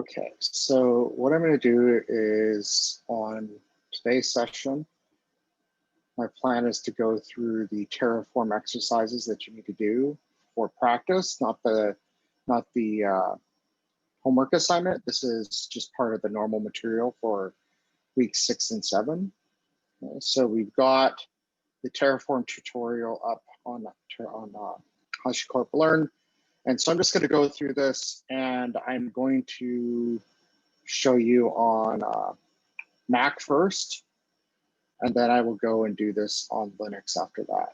Okay, so what I'm going to do is on today's session, my plan is to go through the Terraform exercises that you need to do for practice, not the homework assignment. This is just part of the normal material for weeks 6 and 7. So we've got the Terraform tutorial up on HashiCorp Learn. And so I'm just going to go through this, and I'm going to show you on Mac first, and then I will go and do this on Linux after that.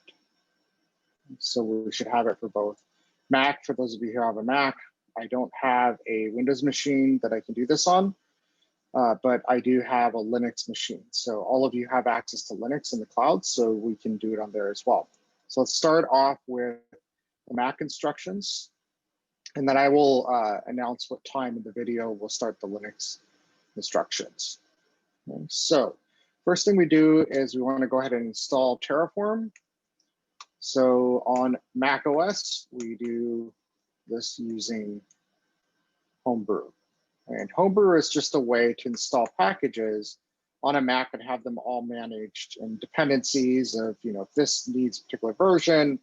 So we should have it for both. Mac, for those of you who have a Mac, I don't have a Windows machine that I can do this on, but I do have a Linux machine. So all of you have access to Linux in the cloud, so we can do it on there as well. So let's start off with the Mac instructions, and then I will announce what time in the video we'll start the Linux instructions. Okay, so first thing we do is we want to go ahead and install Terraform. So on Mac OS, we do this using Homebrew. And Homebrew is just a way to install packages on a Mac and have them all managed in dependencies of, if this needs a particular version,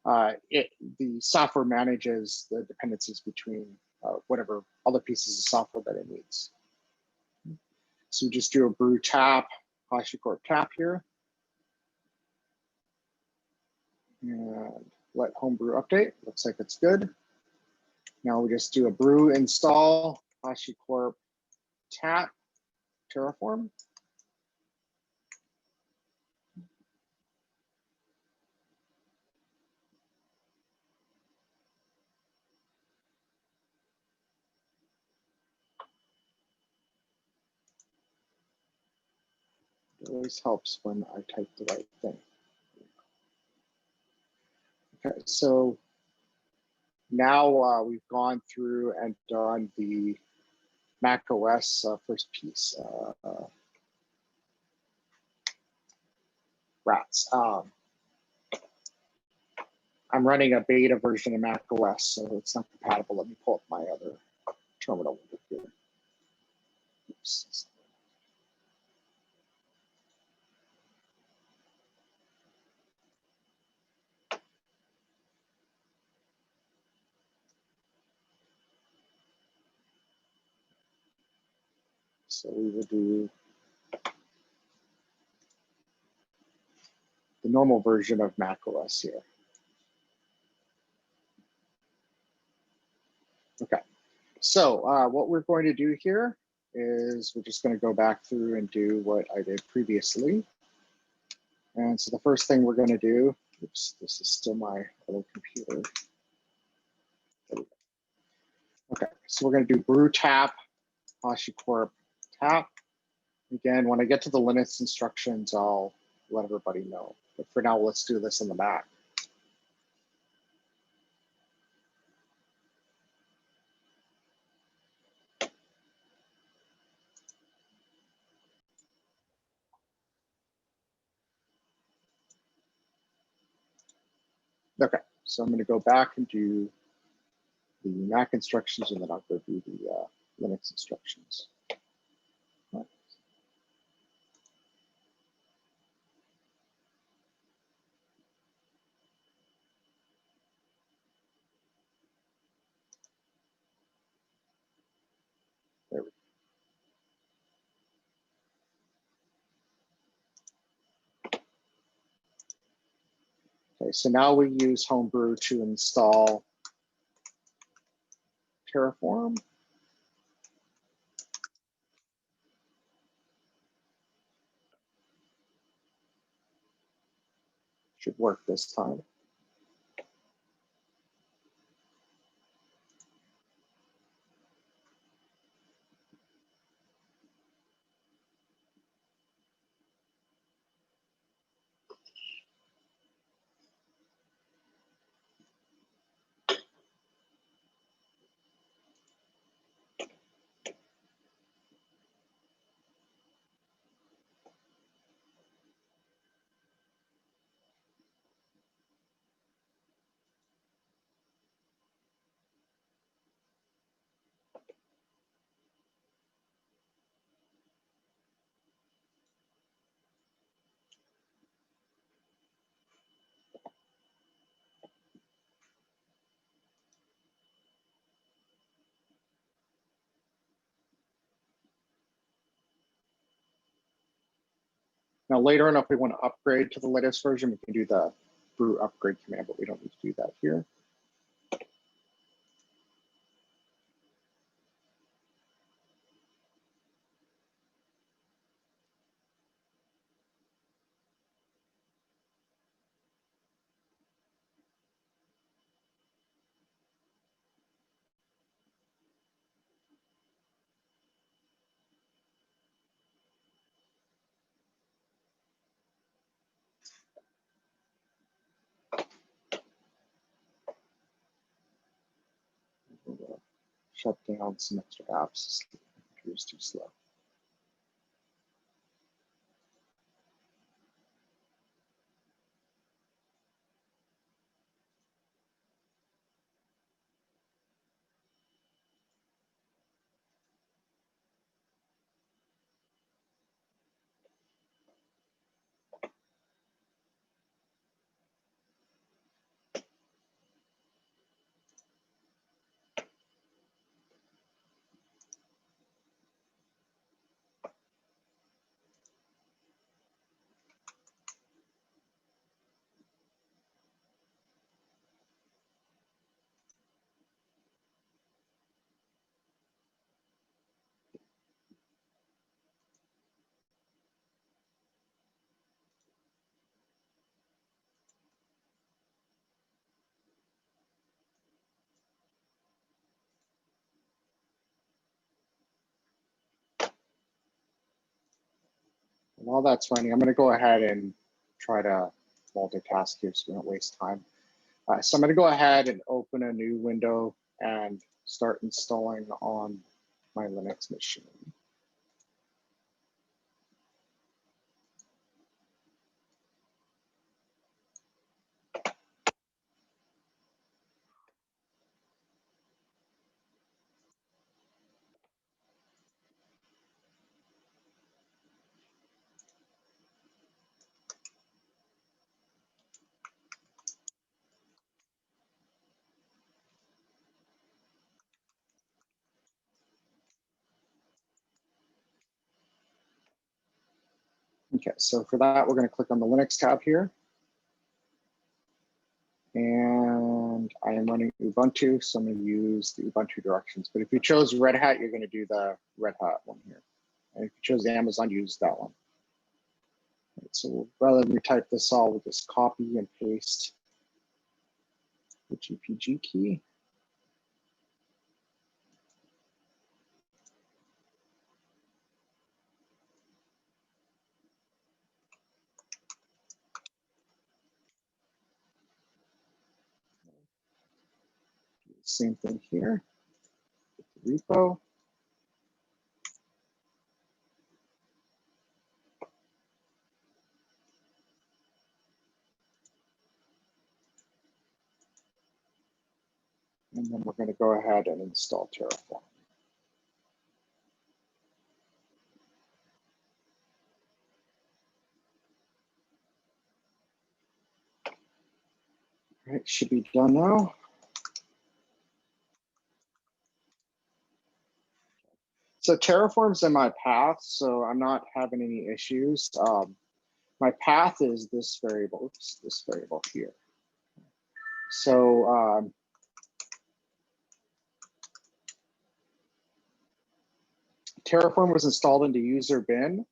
the software manages the dependencies between whatever other pieces of software that it needs. So we just do a brew tap, HashiCorp tap here. And let Homebrew update. Looks like it's good. Now we just do a brew install, HashiCorp tap, Terraform. It always helps when I type the right thing. Okay, so now we've gone through and done the Mac OS first piece. Rats. I'm running a beta version of Mac OS, so it's not compatible. Let me pull up my other terminal here. Oops. So we will do the normal version of Mac OS here. Okay, so what we're going to do here is we're just going to go back through and do what I did previously. And so the first thing we're going to do, oops, this is still my little computer. Okay, so we're going to do brew tap, HashiCorp tap. Again, when I get to the Linux instructions, I'll let everybody know. But for now, let's do this in the Mac. Okay, so I'm going to go back and do the Mac instructions, and then I'll go do the Linux instructions. Right. There we go. Okay, so now we use Homebrew to install Terraform. Should work this time. Now later on, if we want to upgrade to the latest version, we can do the brew upgrade command, but we don't need to do that here. Shut down some extra apps. The computer's too slow. While that's running, I'm going to go ahead and try to multitask here so we don't waste time. So I'm going to go ahead and open a new window and start installing on my Linux machine. Okay, so for that, we're going to click on the Linux tab here. And I am running Ubuntu, so I'm going to use the Ubuntu directions. But if you chose Red Hat, you're going to do the Red Hat one here. And if you chose Amazon, use that one. Right, so rather than retype this all, we'll just copy and paste the GPG key. Same thing here, the repo. And then we're going to go ahead and install Terraform. All right, should be done now. So Terraform's in my path, so I'm not having any issues. My path is this variable, oops, this variable here. So Terraform was installed into user bin.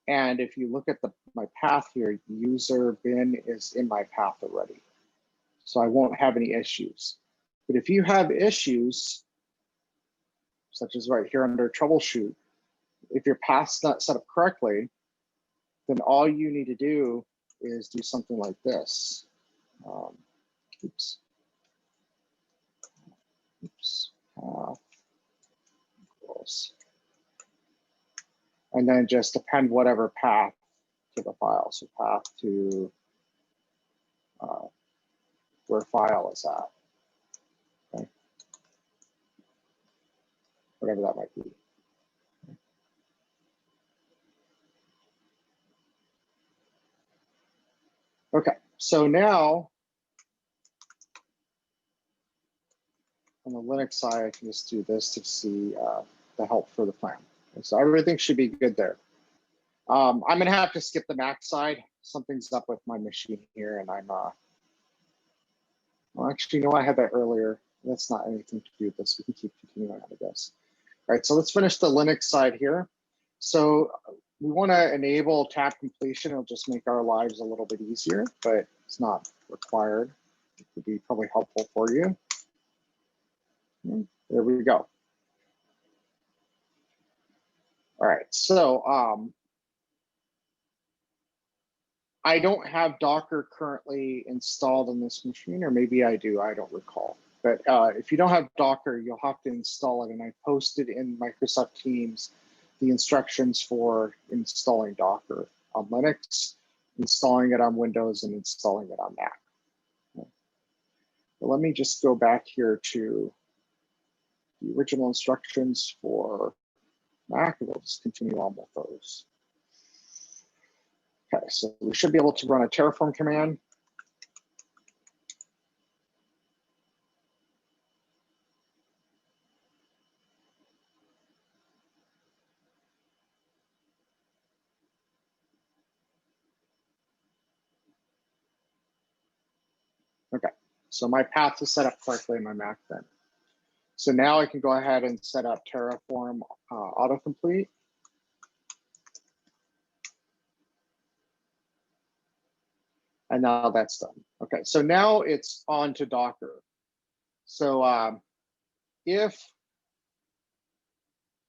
And if you look at my path here, user bin is in my path already. So I won't have any issues. But if you have issues, such as right here under troubleshoot, if your path's not set up correctly, then all you need to do is do something like this. Oops, path equals. And then just append whatever path to the file. So path to where file is at. Okay. Whatever that might be. Okay, so now on the Linux side, I can just do this to see the help for the plan. And so everything should be good there. I'm gonna have to skip the Mac side. Something's up with my machine here, and I'm well, actually, you know, I had that earlier. That's not anything to do with this. We can keep continuing on, I guess. All right, so let's finish the Linux side here. So we want to enable tab completion. It'll just make our lives a little bit easier, but it's not required. It would be probably helpful for you. There we go. All right, so I don't have Docker currently installed on this machine, or maybe I do, I don't recall. But if you don't have Docker, you'll have to install it. And I posted in Microsoft Teams the instructions for installing Docker on Linux, installing it on Windows, and installing it on Mac. But let me just go back here to the original instructions for Mac, and we'll just continue on with those. Okay, so we should be able to run a Terraform command. Okay, so my path is set up correctly in my Mac then. So now I can go ahead and set up Terraform autocomplete. And now that's done. Okay, so now it's on to Docker. So if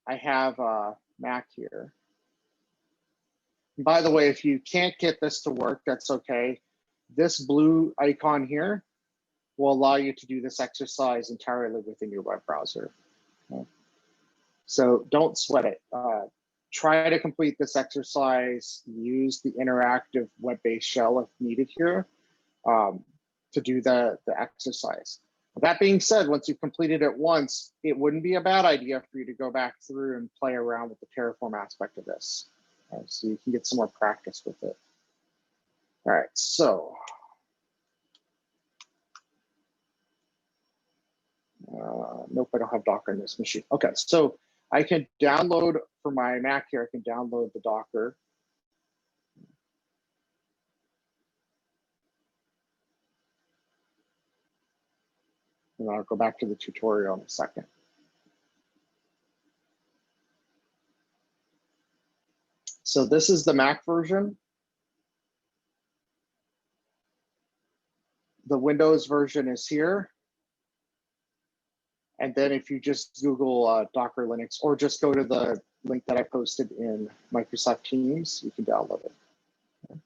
I have a Mac here, by the way, if you can't get this to work, that's okay. This blue icon here will allow you to do this exercise entirely within your web browser. Okay. So don't sweat it. Try to complete this exercise, use the interactive web-based shell if needed here to do the exercise. That being said, once you've completed it once, it wouldn't be a bad idea for you to go back through and play around with the Terraform aspect of this. So you can get some more practice with it. All right, so nope, I don't have Docker in this machine. Okay, so I can download for my Mac here, I can download the Docker. And I'll go back to the tutorial in a second. So this is the Mac version. The Windows version is here. And then if you just Google Docker Linux, or just go to the link that I posted in Microsoft Teams, you can download it. Okay.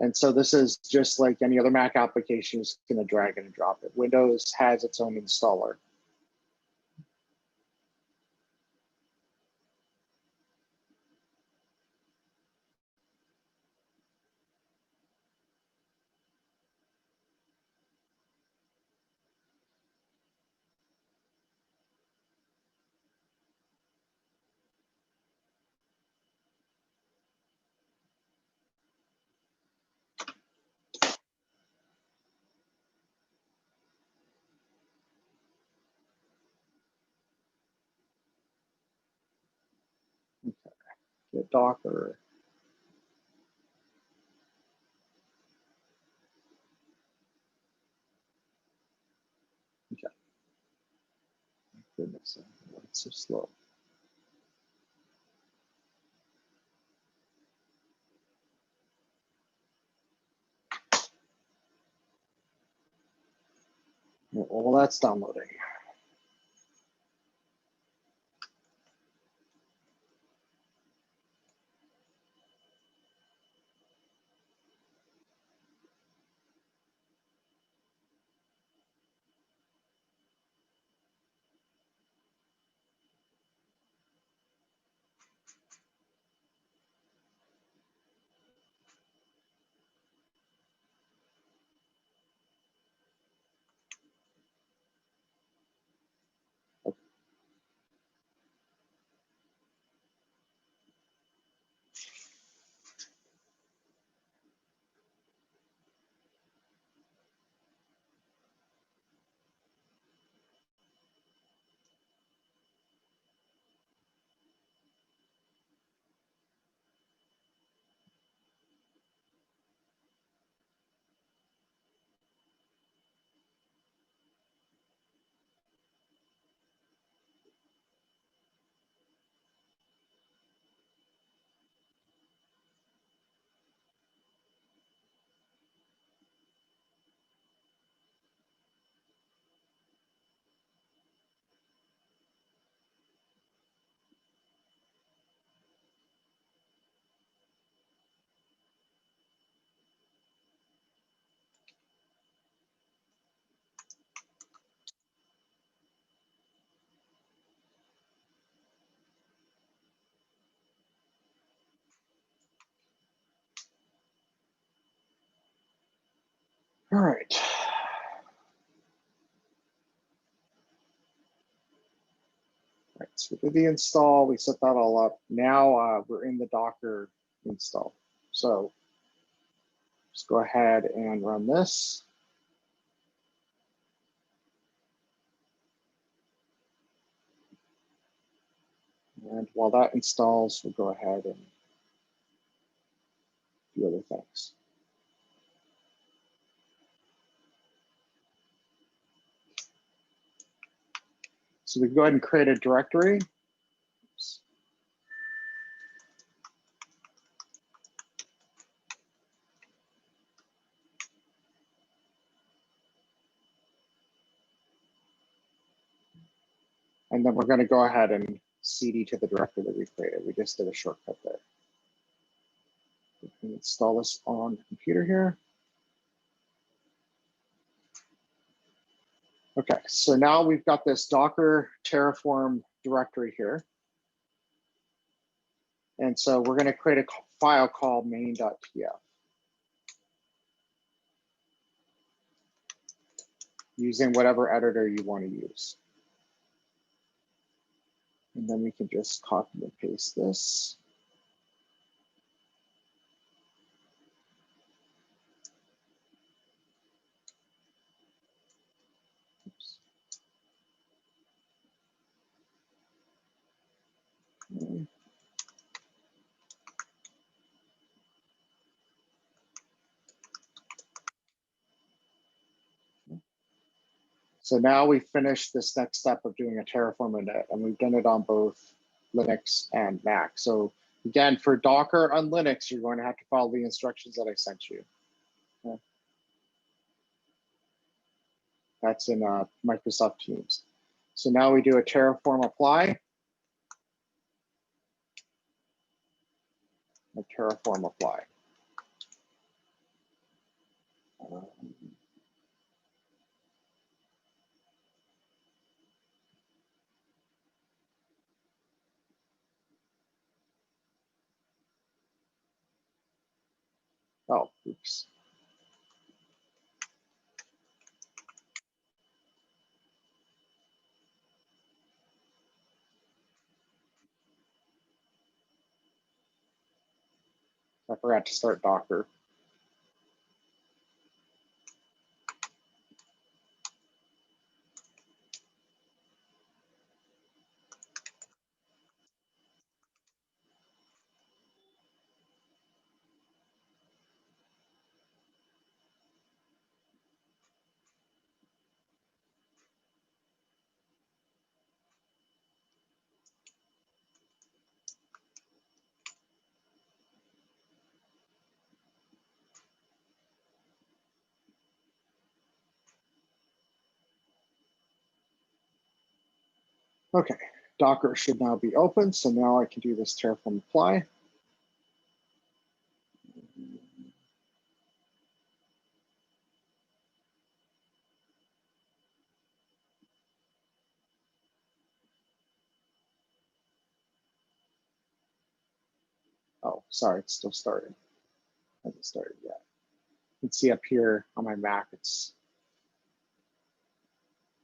And so this is just like any other Mac application, is going to drag and drop it. Windows has its own installer. Okay. Get Docker. Okay. Goodness, it's so slow. Well, that's downloading. All right. All right, so we did the install, we set that all up. Now we're in the Docker install. So just go ahead and run this. And while that installs, we'll go ahead and do other things. So we can go ahead and create a directory. Oops. And then we're going to go ahead and cd to the directory that we created. We just did a shortcut there. We can install this on the computer here. Okay, so now we've got this Docker Terraform directory here. And so we're going to create a file called main.tf. Using whatever editor you want to use. And then we can just copy and paste this. Oops. Okay. So now we finished this next step of doing a Terraform init, and we've done it on both Linux and Mac. So again, for Docker on Linux, you're going to have to follow the instructions that I sent you. Okay. That's in Microsoft Teams. So now we do a Terraform apply. A Terraform apply. Oh, oops. I forgot to start Docker. Okay, Docker should now be open. So now I can do this Terraform apply. Oh, sorry, it's still starting. Hasn't started yet. You can see up here on my Mac, it's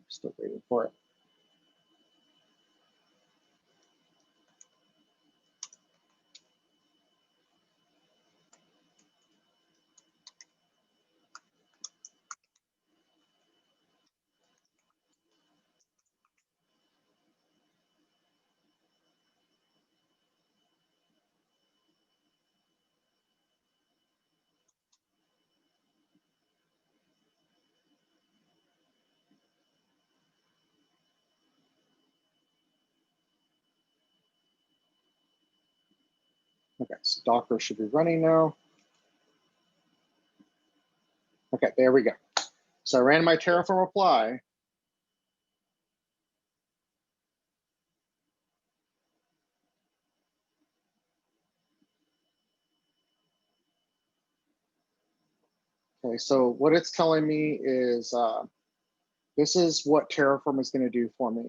still waiting for it. Okay, so Docker should be running now. Okay, there we go. So I ran my Terraform apply. Okay, so what it's telling me is this is what Terraform is going to do for me.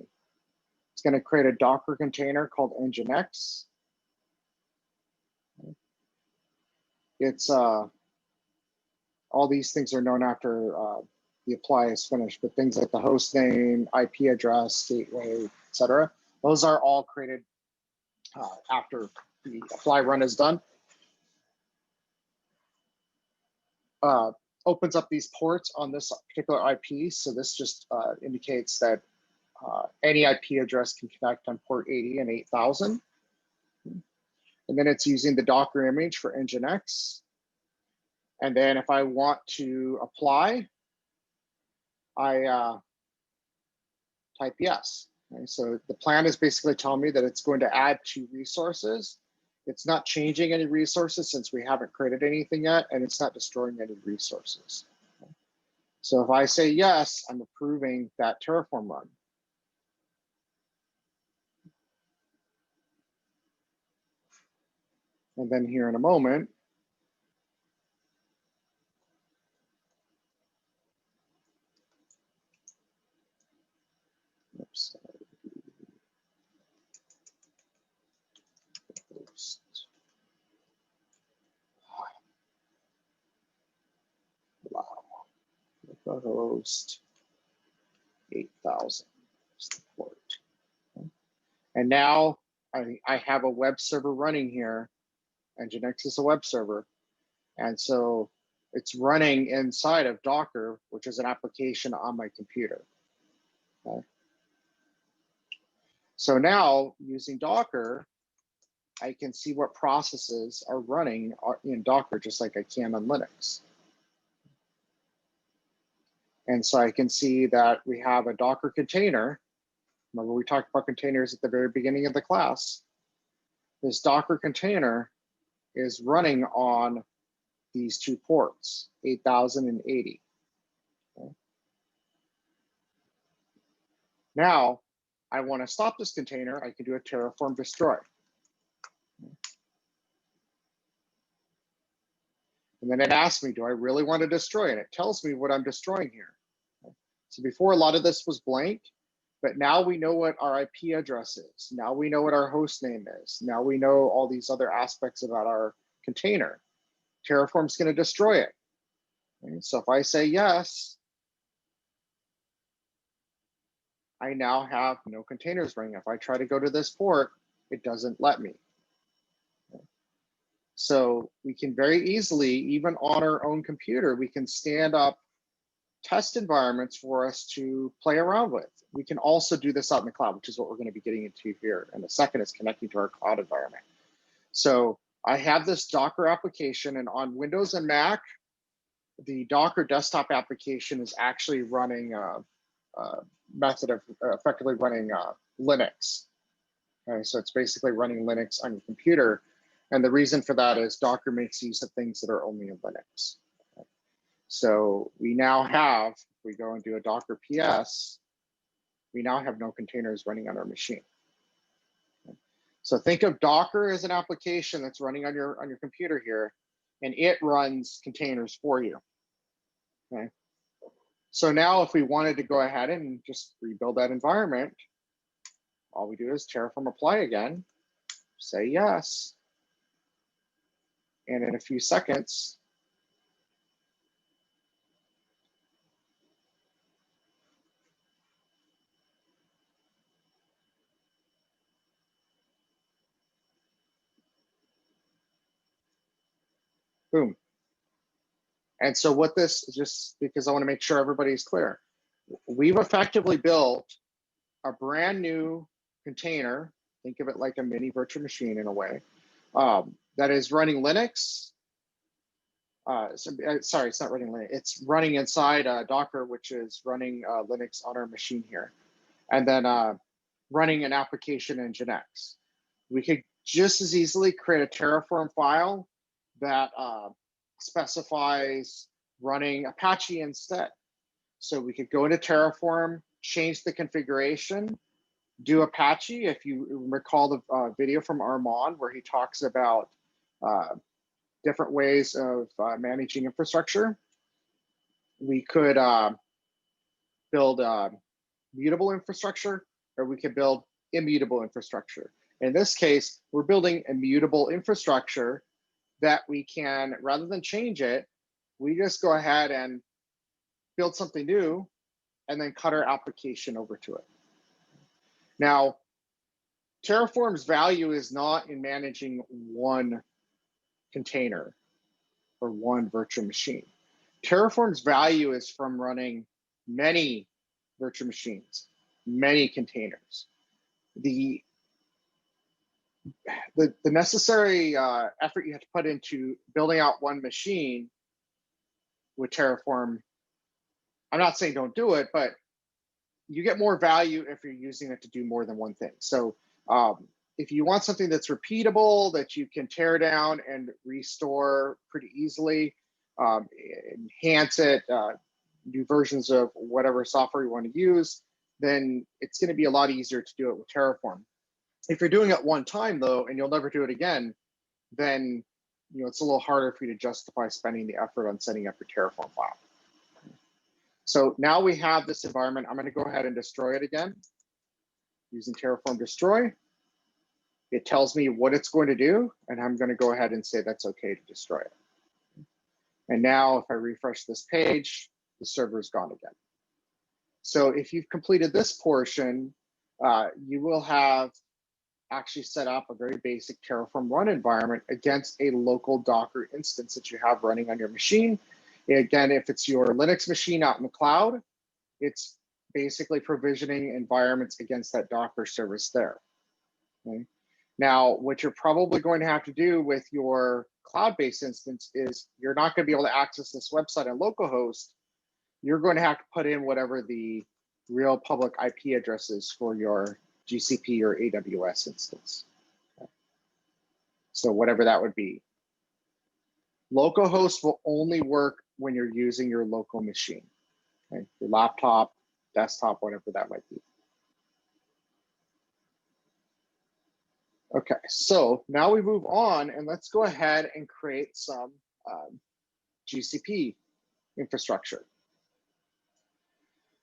It's going to create a Docker container called Nginx. It's all these things are known after the apply is finished, but things like the host name, IP address, gateway, etc. Those are all created after the apply run is done. Opens up these ports on this particular IP. So this just indicates that any IP address can connect on port 80 and 8000. And then it's using the Docker image for Nginx. And then if I want to apply, I type yes. Okay, so the plan is basically telling me that it's going to add 2 resources. It's not changing any resources since we haven't created anything yet, and it's not destroying any resources. Okay. So if I say yes, I'm approving that Terraform run. And then here in a moment, oops, wow, the host 8000 port. Okay. And now I have a web server running here. Nginx is a web server. And so it's running inside of Docker, which is an application on my computer. Okay. So now using Docker, I can see what processes are running in Docker, just like I can on Linux. And so I can see that we have a Docker container. Remember, we talked about containers at the very beginning of the class. This Docker container is running on these 2 ports, 8000 and 80. Okay. Now, I want to stop this container. I can do a Terraform destroy. And then it asks me, do I really want to destroy it? It tells me what I'm destroying here. Okay. So before, a lot of this was blank, but now we know what our IP address is. Now we know what our host name is. Now we know all these other aspects about our container. Terraform's going to destroy it. Okay. So if I say yes, I now have no containers running. If I try to go to this port, it doesn't let me. Okay. So we can very easily, even on our own computer, we can stand up test environments for us to play around with. We can also do this out in the cloud, which is what we're going to be getting into here in a second, is connecting to our cloud environment. So I have this Docker application, and on Windows and Mac, the Docker desktop application is actually running a method of effectively running Linux. Okay, so it's basically running Linux on your computer. And the reason for that is Docker makes use of things that are only in Linux. Okay. So we now have, if we go and do a Docker PS, we now have no containers running on our machine. Okay. So think of Docker as an application that's running on your computer here, and it runs containers for you. Okay. So now if we wanted to go ahead and just rebuild that environment, all we do is Terraform apply again, say yes, and in a few seconds, boom. And so what this is, just because I want to make sure everybody's clear, we've effectively built a brand new container, think of it like a mini virtual machine in a way, that is running Linux. Sorry, it's not running Linux. It's running inside Docker, which is running Linux on our machine here. And then running an application in Nginx. We could just as easily create a Terraform file that specifies running Apache instead. So we could go into Terraform, change the configuration, do Apache. If you recall the video from Armand where he talks about different ways of managing infrastructure, we could build mutable infrastructure, or we could build immutable infrastructure. In this case, we're building immutable infrastructure that we can, rather than change it, we just go ahead and build something new and then cut our application over to it. Now, Terraform's value is not in managing one container or one virtual machine. Terraform's value is from running many virtual machines, many containers. The necessary effort you have to put into building out one machine with Terraform, I'm not saying don't do it, but you get more value if you're using it to do more than one thing. So if you want something that's repeatable, that you can tear down and restore pretty easily, enhance it, new versions of whatever software you want to use, then it's going to be a lot easier to do it with Terraform. If you're doing it one time though, and you'll never do it again, then it's a little harder for you to justify spending the effort on setting up your Terraform file. So now we have this environment. I'm going to go ahead and destroy it again using Terraform destroy. It tells me what it's going to do, and I'm going to go ahead and say that's okay to destroy it. And now if I refresh this page, the server is gone again. So if you've completed this portion, you will have actually set up a very basic Terraform run environment against a local Docker instance that you have running on your machine. Again, if it's your Linux machine out in the cloud, it's basically provisioning environments against that Docker service there. Okay? Now, what you're probably going to have to do with your cloud-based instance is you're not going to be able to access this website on localhost. You're going to have to put in whatever the real public IP address is for your GCP or AWS instance. Okay. So whatever that would be. Localhost will only work when you're using your local machine, okay? Your laptop, desktop, whatever that might be. Okay, so now we move on and let's go ahead and create some GCP infrastructure.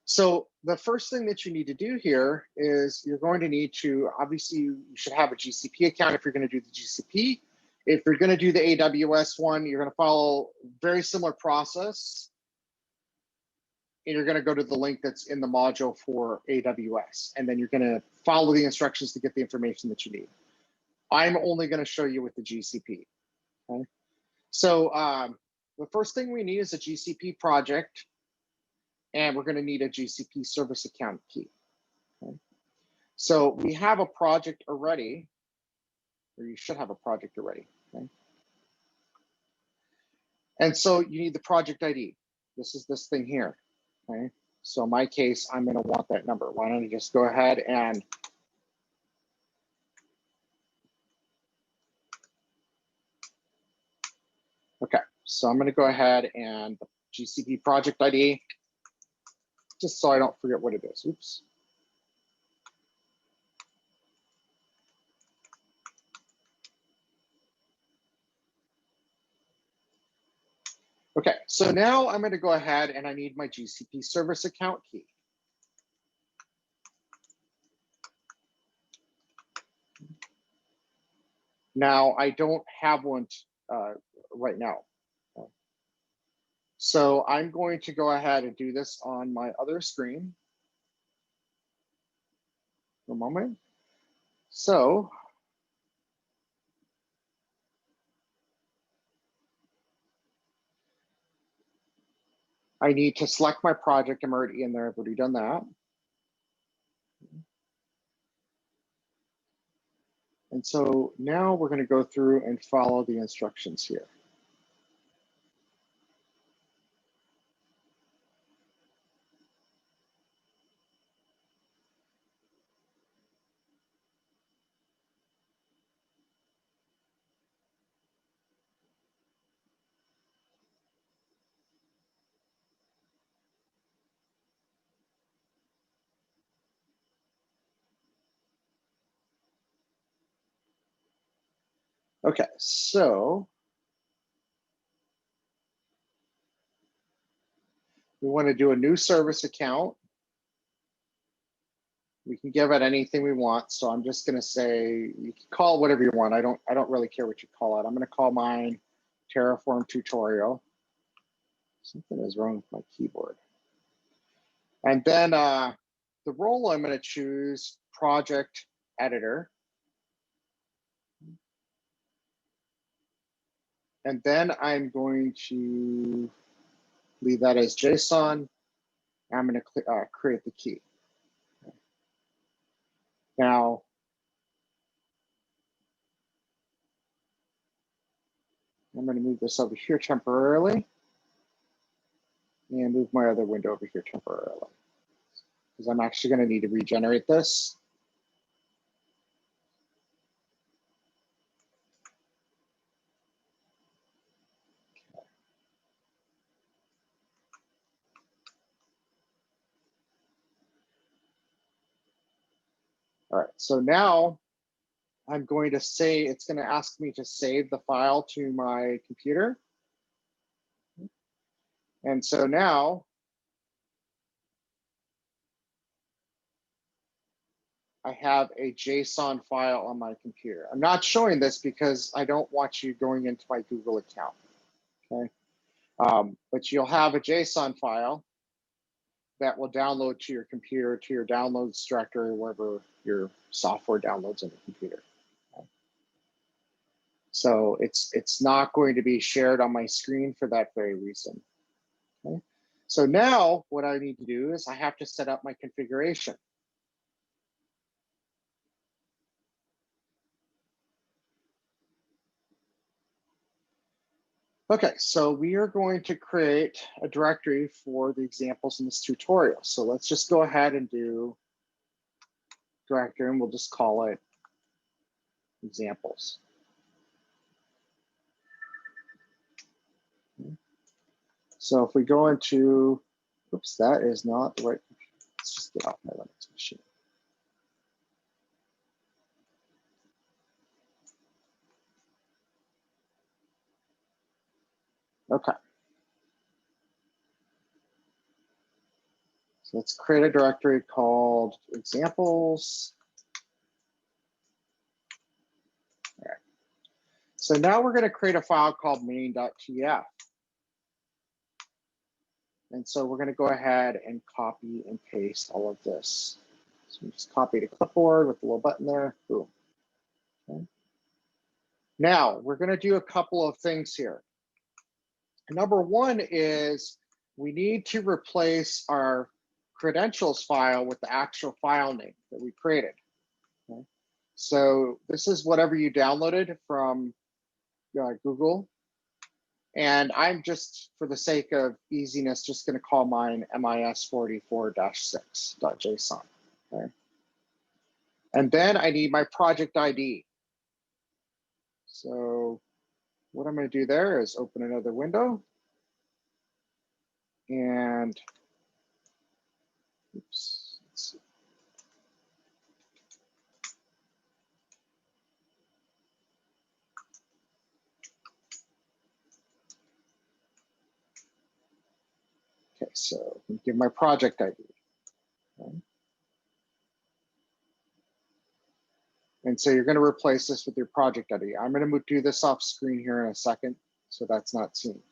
So the first thing that you need to do here is you're going to need to, obviously you should have a GCP account if you're going to do the GCP. If you're going to do the AWS one, you're going to follow a very similar process. And you're going to go to the link that's in the module for AWS. And then you're going to follow the instructions to get the information that you need. I'm only going to show you with the GCP. Okay? So the first thing we need is a GCP project. And we're going to need a GCP service account key. Okay? So we have a project already, or you should have a project already. Okay? And so you need the project ID. This is this thing here. Okay? So in my case, I'm going to want that number. Why don't I just go ahead and okay, so I'm going to go ahead and the GCP project ID, just so I don't forget what it is. Oops. Okay, so now I'm going to go ahead and I need my GCP service account key. Now, I don't have one right now. So I'm going to go ahead and do this on my other screen. For a moment. So I need to select my project. I'm already in there. I've already done that. And so now we're going to go through and follow the instructions here. Okay, so we want to do a new service account. We can give it anything we want. So I'm just going to say, you can call it whatever you want. I don't really care what you call it. I'm going to call mine Terraform tutorial. Something is wrong with my keyboard. And then the role I'm going to choose, project editor. And then I'm going to leave that as JSON. I'm going to create the key. Now, I'm going to move this over here temporarily and move my other window over here temporarily, because I'm actually going to need to regenerate this. All right, so now I'm going to say, it's going to ask me to save the file to my computer. And so now I have a JSON file on my computer. I'm not showing this because I don't want you going into my Google account, okay? But you'll have a JSON file that will download to your computer, to your downloads directory, wherever your software downloads on the computer. Okay? So it's not going to be shared on my screen for that very reason. Okay? So now what I need to do is I have to set up my configuration. Okay, so we are going to create a directory for the examples in this tutorial. So let's just go ahead and do directory, and we'll just call it examples. So if we go into, oops, that is not the right, let's just get off my Linux machine. Okay. So let's create a directory called examples. All right. So now we're going to create a file called main.tf. And so we're going to go ahead and copy and paste all of this. So we just copy to clipboard with the little button there. Boom. Okay. Now we're going to do a couple of things here. Number one is we need to replace our credentials file with the actual file name that we created. Okay. So this is whatever you downloaded from Google. And I'm just, for the sake of easiness, just going to call mine mis44-6.json. Okay. And then I need my project ID. So what I'm going to do there is open another window. And oops, let's see. Okay, so give my project ID. Okay. And so you're going to replace this with your project ID. I'm going to do this off screen here in a second, so that's not seen.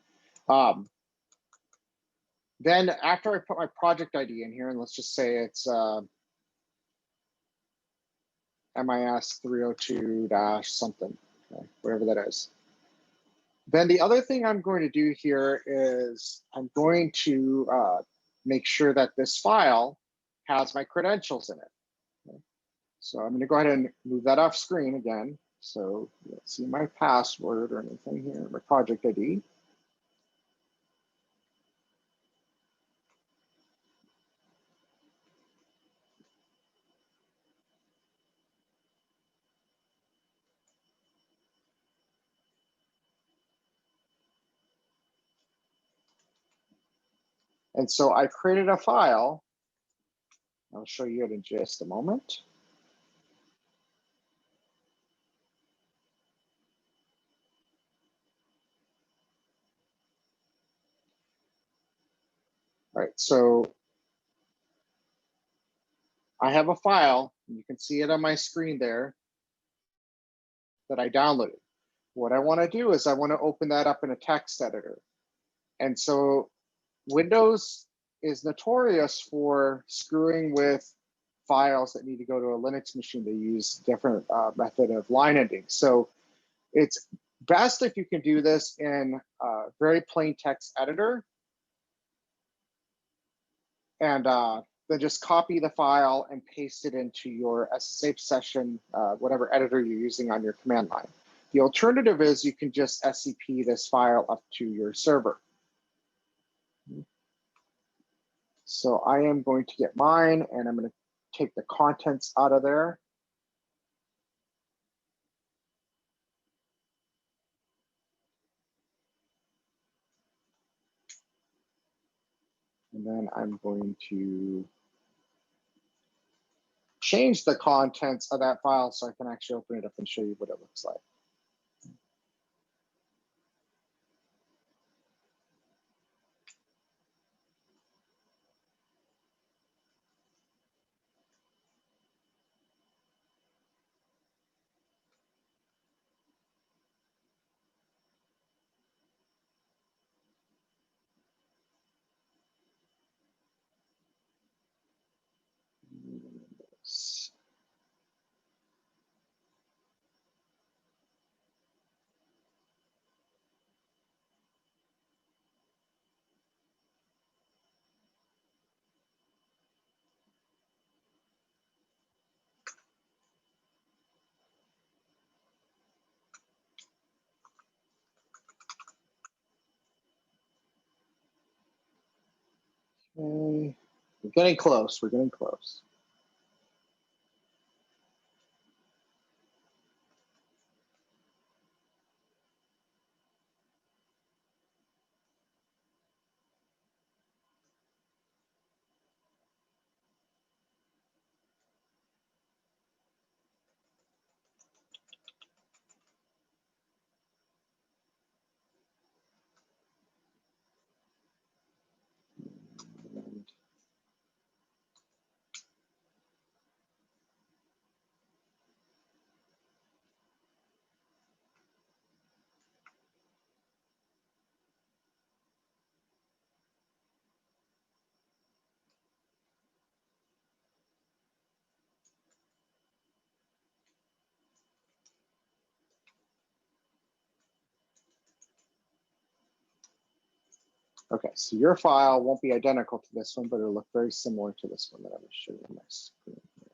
Then after I put my project ID in here, and let's just say it's MIS302-something, okay, whatever that is. Then the other thing I'm going to do here is I'm going to make sure that this file has my credentials in it. Okay. So I'm going to go ahead and move that off screen again. So you don't see my password or anything here, my project ID. And so I created a file. I'll show you it in just a moment. All right, so I have a file, and you can see it on my screen there, that I downloaded. What I want to do is I want to open that up in a text editor. And so Windows is notorious for screwing with files that need to go to a Linux machine. They use different method of line ending. So it's best if you can do this in a very plain text editor, and then just copy the file and paste it into your SSH session, whatever editor you're using on your command line. The alternative is you can just SCP this file up to your server. So I am going to get mine, and I'm going to take the contents out of there. And then I'm going to change the contents of that file so I can actually open it up and show you what it looks like. Okay. We're getting close. We're getting close. Okay, so your file won't be identical to this one, but it'll look very similar to this one that I'm going to show you on my screen here.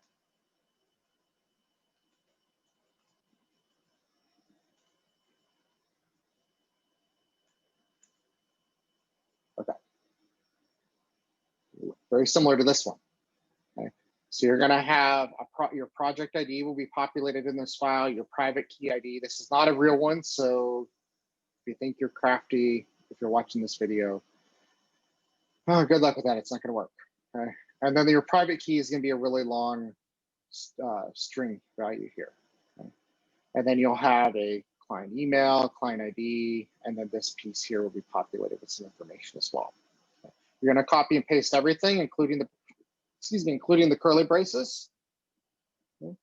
Okay, very similar to this one. Okay, so you're going to have your project ID will be populated in this file, your private key ID. This is not a real one, so if you think you're crafty, if you're watching this video, oh, good luck with that. It's not going to work. Okay, and then your private key is going to be a really long string value here. Okay? And then you'll have a client email, client ID, and then this piece here will be populated with some information as well. Okay? You're going to copy and paste everything, including the curly braces. Okay?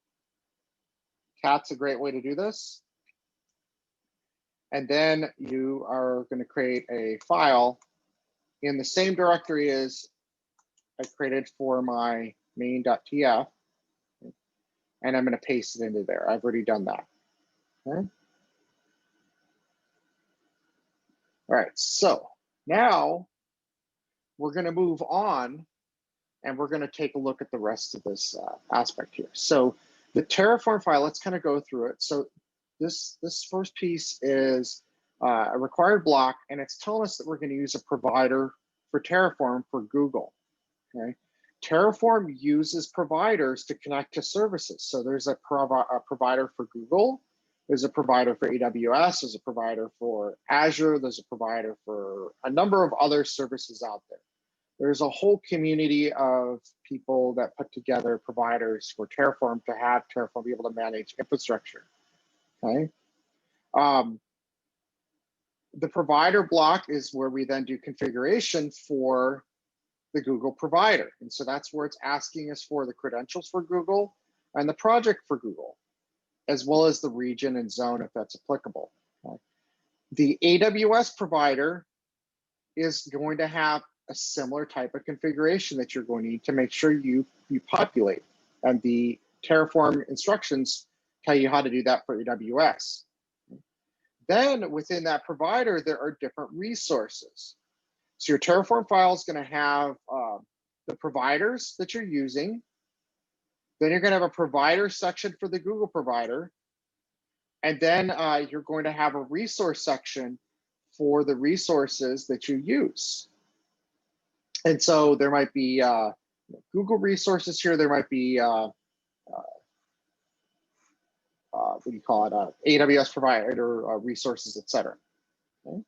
Cat's a great way to do this. And then you are going to create a file in the same directory as I created for my main.tf. And I'm going to paste it into there. I've already done that. Okay. All right, so now we're going to move on, and we're going to take a look at the rest of this aspect here. So the Terraform file, let's kind of go through it. So this first piece is a required block, and it's telling us that we're going to use a provider for Terraform for Google. Okay. Terraform uses providers to connect to services. So there's a provider for Google, there's a provider for AWS, there's a provider for Azure, there's a provider for a number of other services out there. There's a whole community of people that put together providers for Terraform to have Terraform be able to manage infrastructure. Okay. The provider block is where we then do configuration for the Google provider. And so that's where it's asking us for the credentials for Google and the project for Google, as well as the region and zone if that's applicable. Okay. The AWS provider is going to have a similar type of configuration that you're going to need to make sure you populate. And the Terraform instructions tell you how to do that for AWS. Then within that provider, there are different resources. So your Terraform file is going to have the providers that you're using. Then you're going to have a provider section for the Google provider. And then you're going to have a resource section for the resources that you use. And so there might be Google resources here. There might be, what do you call it, AWS provider resources, et cetera. Okay.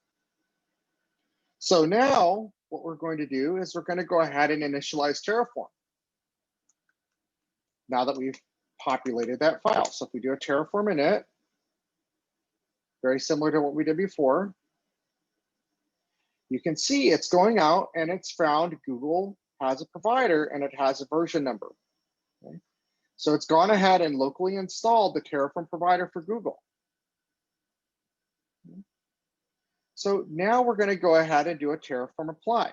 So now what we're going to do is we're going to go ahead and initialize Terraform. Now that we've populated that file. So if we do a Terraform init, very similar to what we did before, you can see it's going out and it's found Google has a provider and it has a version number. Okay. So it's gone ahead and locally installed the Terraform provider for Google. Okay. So now we're going to go ahead and do a Terraform apply.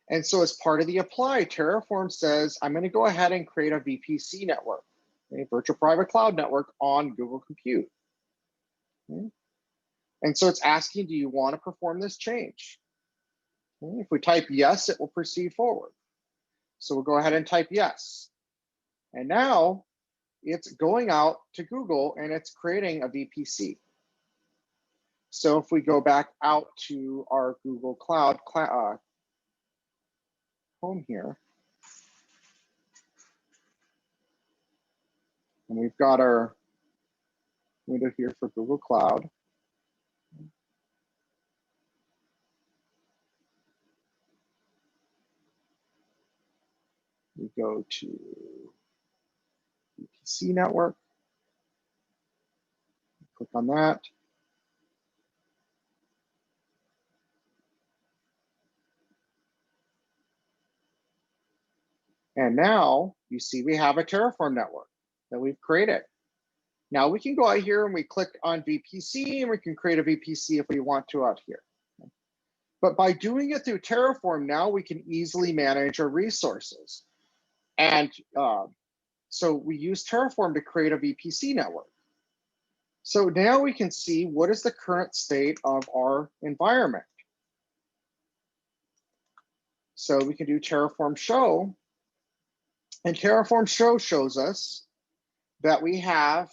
And so as part of the apply, Terraform says, I'm going to go ahead and create a VPC network, a virtual private cloud network on Google Compute. Okay. And so it's asking, do you want to perform this change? Okay. If we type yes, it will proceed forward. So we'll go ahead and type yes. And now it's going out to Google and it's creating a VPC. So if we go back out to our Google Cloud home here, and we've got our window here for Google Cloud. We go to VPC network, click on that. And now you see we have a Terraform network that we've created. Now we can go out here and we click on VPC and we can create a VPC if we want to out here. But by doing it through Terraform, now we can easily manage our resources. And so we use Terraform to create a VPC network. So now we can see what is the current state of our environment. So we can do Terraform show. And Terraform show shows us that we have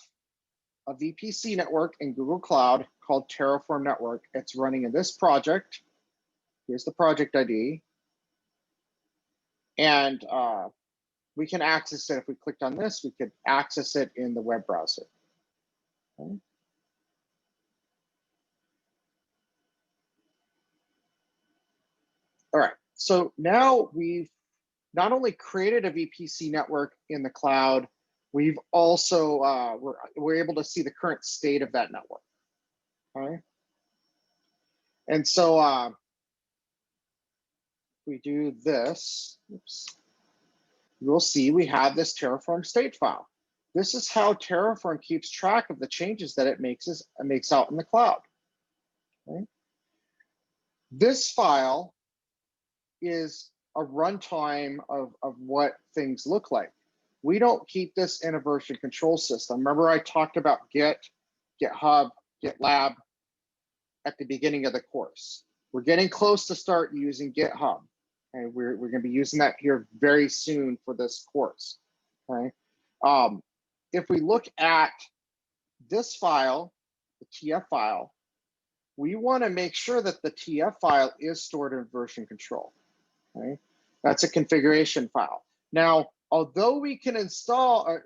a VPC network in Google Cloud called Terraform Network. It's running in this project. Here's the project ID. And we can access it. If we clicked on this, we could access it in the web browser. Okay. All right, so now we've not only created a VPC network in the cloud, we've also, we're able to see the current state of that network, okay? And so we do this, oops, you'll see we have this Terraform state file. This is how Terraform keeps track of the changes that it makes out in the cloud, okay? This file is a runtime of what things look like. We don't keep this in a version control system. Remember I talked about Git, GitHub, GitLab at the beginning of the course. We're getting close to start using GitHub. And we're going to be using that here very soon for this course. Okay. If we look at this file, the TF file, we want to make sure that the TF file is stored in version control. Okay. That's a configuration file. Now, although we can install,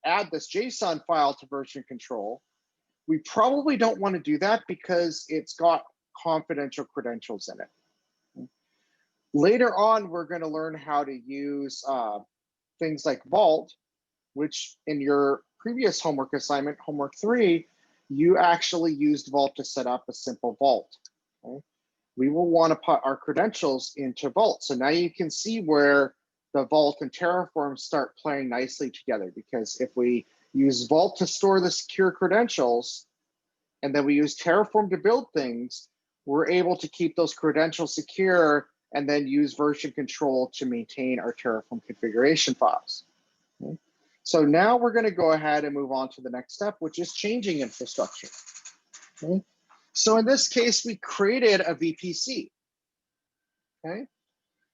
add this JSON file to version control, we probably don't want to do that because it's got confidential credentials in it. Okay. Later on, we're going to learn how to use things like Vault, which in your previous homework assignment, homework 3, you actually used Vault to set up a simple Vault. Okay. We will want to put our credentials into Vault. So now you can see where the Vault and Terraform start playing nicely together, because if we use Vault to store the secure credentials, and then we use Terraform to build things, we're able to keep those credentials secure and then use version control to maintain our Terraform configuration files. Okay. So now we're going to go ahead and move on to the next step, which is changing infrastructure. Okay. So in this case, we created a VPC. Okay.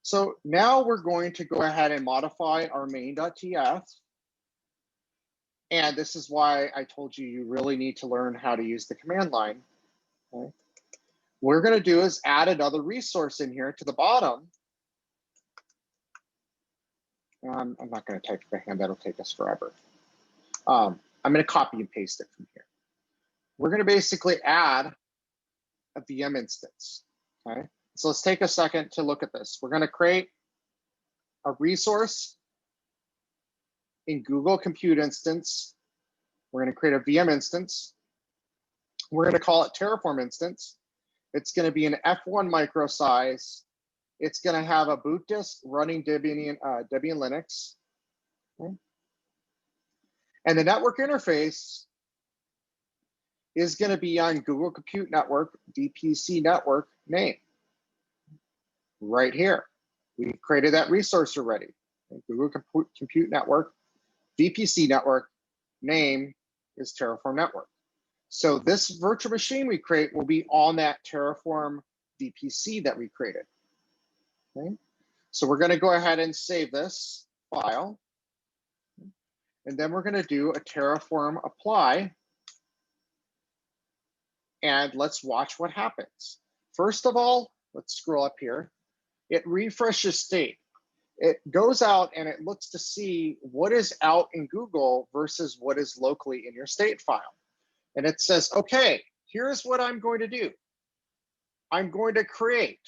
So now we're going to go ahead and modify our main.tf. And this is why I told you you really need to learn how to use the command line. Okay. What we're going to do is add another resource in here to the bottom. I'm not going to type by hand. That'll take us forever. I'm going to copy and paste it from here. We're going to basically add a VM instance. Okay. So let's take a second to look at this. We're going to create a resource in Google Compute instance. We're going to create a VM instance. We're going to call it Terraform instance. It's going to be an F1 micro size. It's going to have a boot disk running Debian Linux. Okay. And the network interface is going to be on Google Compute Network, VPC network name. Right here. We've created that resource already. Okay. Google Compute Network, VPC network, name is Terraform network. So this virtual machine we create will be on that Terraform VPC that we created. Okay. So we're going to go ahead and save this file. And then we're going to do a Terraform apply. And let's watch what happens. First of all, let's scroll up here. It refreshes state. It goes out and it looks to see what is out in Google versus what is locally in your state file. And it says, okay, here's what I'm going to do. I am going to create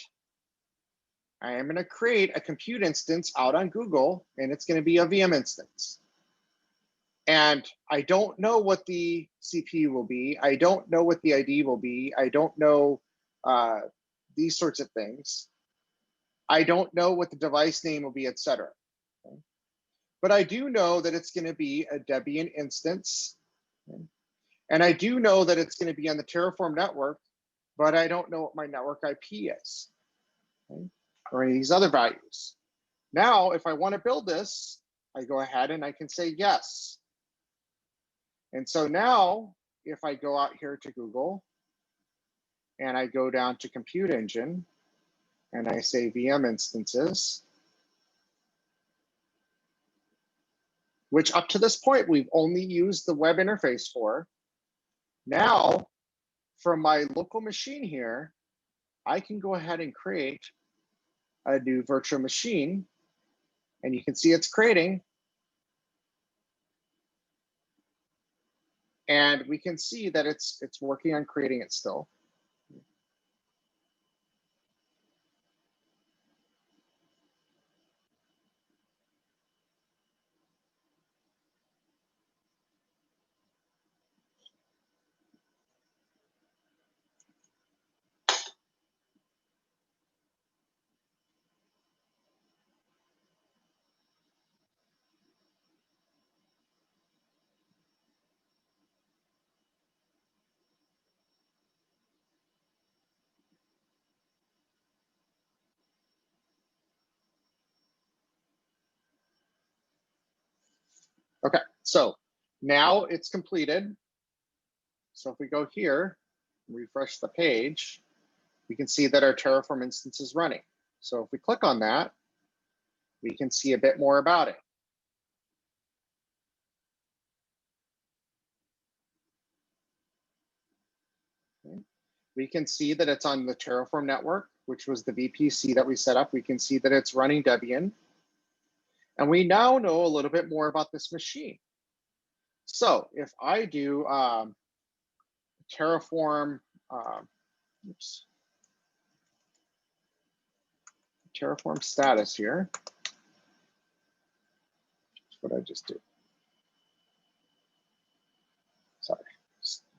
a compute instance out on Google, and it's going to be a VM instance. And I don't know what the CPU will be. I don't know what the ID will be. I don't know these sorts of things. I don't know what the device name will be, et cetera. Okay. But I do know that it's going to be a Debian instance. Okay. And I do know that it's going to be on the Terraform network, but I don't know what my network IP is, okay, or any of these other values. Now, if I want to build this, I go ahead and I can say yes. And so now, if I go out here to Google and I go down to Compute Engine and I say VM instances, which up to this point, we've only used the web interface for. Now, from my local machine here, I can go ahead and create a new virtual machine, and you can see it's creating. And we can see that it's working on creating it still. Okay, so now it's completed. So if we go here, refresh the page, we can see that our Terraform instance is running. So if we click on that, we can see a bit more about it. Okay. We can see that it's on the Terraform network, which was the VPC that we set up. We can see that it's running Debian. And we now know a little bit more about this machine. So if I do Terraform, Terraform status here, that's what I just did. Sorry,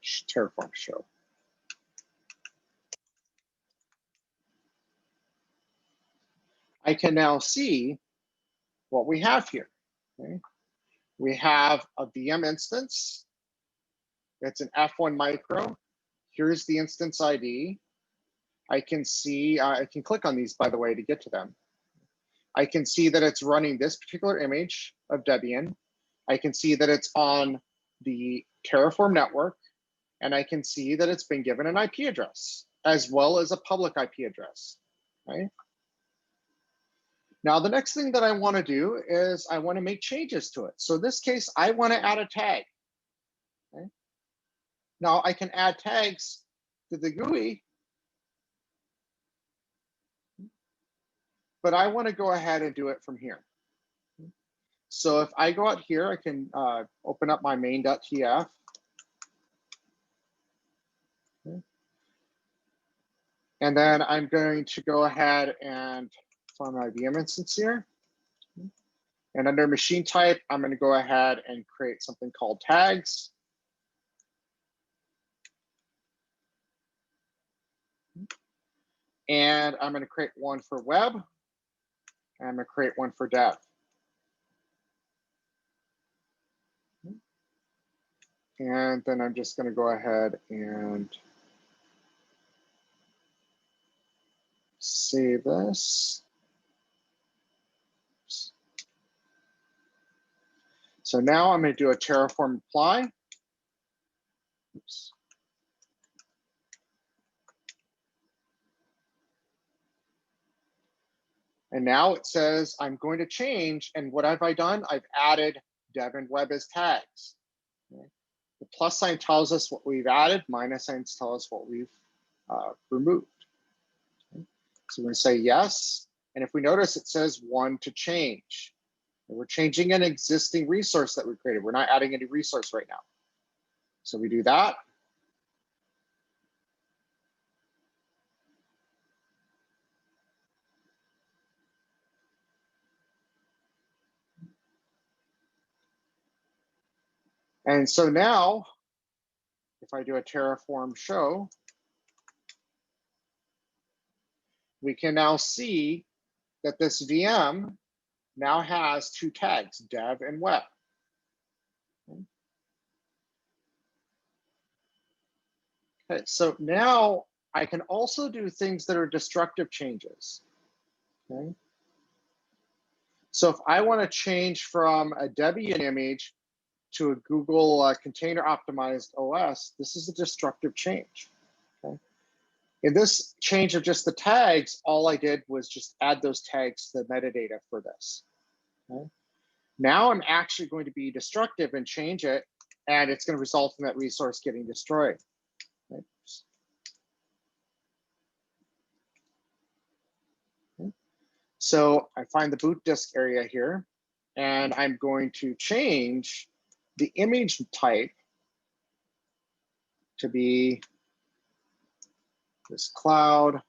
Terraform show. I can now see what we have here. Okay? We have a VM instance. It's an F1 micro. Here's the instance ID. I can see, I can click on these, by the way, to get to them. I can see that it's running this particular image of Debian. I can see that it's on the Terraform network, and I can see that it's been given an IP address, as well as a public IP address, right? Now, the next thing that I want to do is I want to make changes to it. So in this case, I want to add a tag. Okay? Now, I can add tags to the GUI, but I want to go ahead and do it from here. So if I go out here, I can open up my main.tf. Okay. And then I'm going to go ahead and find my VM instance here. And under machine type, I'm going to go ahead and create something called tags. And I'm going to create one for web. And I'm going to create one for dev. And then I'm just going to go ahead and save this. So now I'm going to do a Terraform apply. Oops. And now it says I'm going to change. And what have I done? I've added dev and web as tags. Okay. The plus sign tells us what we've added. Minus signs tell us what we've removed. Okay. So we're going to say yes. And if we notice, it says one to change. And we're changing an existing resource that we created. We're not adding any resource right now. So we do that. And so now, if I do a Terraform show, we can now see that this VM now has two tags, dev and web. Okay, so now I can also do things that are destructive changes. Okay. So if I want to change from a Debian image to a Google container optimized OS, this is a destructive change. Okay. In this change of just the tags, all I did was just add those tags to the metadata for this. Okay. Now I'm actually going to be destructive and change it, and it's going to result in that resource getting destroyed. Okay. Okay. So I find the boot disk area here, and I'm going to change the image type to be this cloud.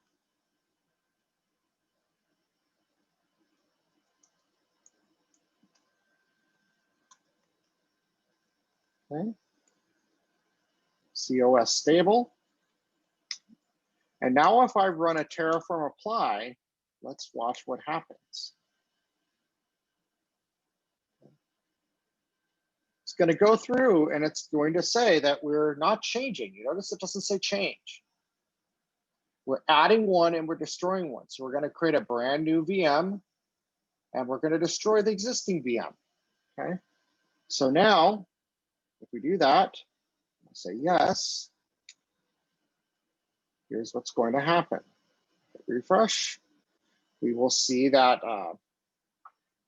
Okay. COS stable. And now if I run a Terraform apply, let's watch what happens. It's going to go through and it's going to say that we're not changing. You notice it doesn't say change. We're adding one and we're destroying one. So we're going to create a brand new VM and we're going to destroy the existing VM. Okay. So now, if we do that, I'll say yes. Here's what's going to happen. Refresh. We will see that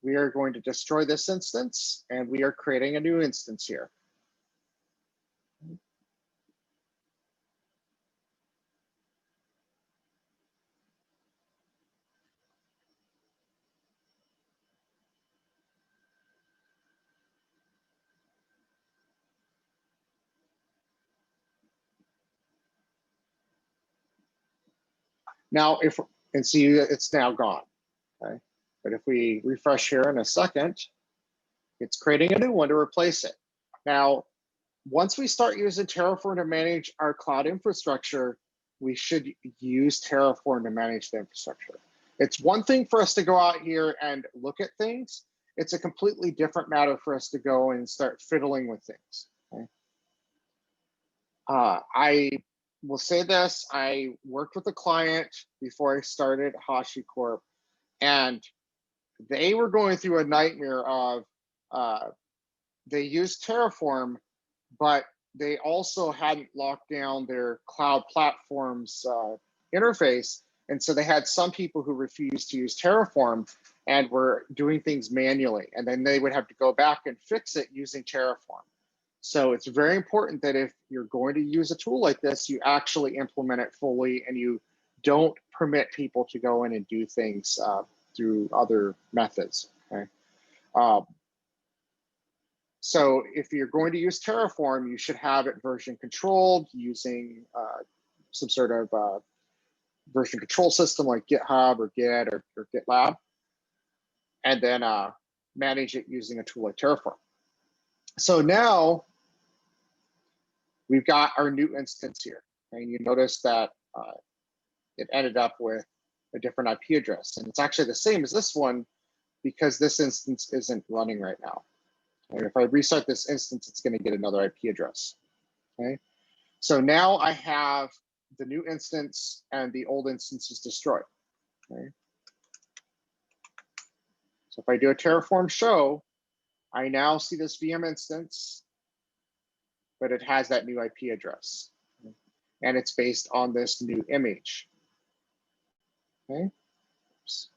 we are going to destroy this instance and we are creating a new instance here. Now, and see, it's now gone, okay? But if we refresh here in a second, it's creating a new one to replace it. Now, once we start using Terraform to manage our cloud infrastructure, we should use Terraform to manage the infrastructure. It's one thing for us to go out here and look at things. it's a completely different matter for us to go and start fiddling with things. Okay? I will say this, I worked with a client before I started HashiCorp, and they were going through a nightmare of, they used Terraform, but they also hadn't locked down their cloud platforms interface. And so they had some people who refused to use Terraform and were doing things manually. And then they would have to go back and fix it using Terraform. So it's very important that if you're going to use a tool like this, you actually implement it fully and you don't permit people to go in and do things through other methods. Okay. So if you're going to use Terraform, you should have it version controlled using some sort of version control system like GitHub or Git or GitLab, and then manage it using a tool like Terraform. So now we've got our new instance here, and you notice that it ended up with a different IP address, and it's actually the same as this one because this instance isn't running right now. And if I restart this instance, it's going to get another IP address. Okay, so now I have the new instance and the old instance is destroyed. Okay, so if I do a Terraform show, I now see this VM instance, but it has that new IP address, okay? And it's based on this new image. Okay. Oops.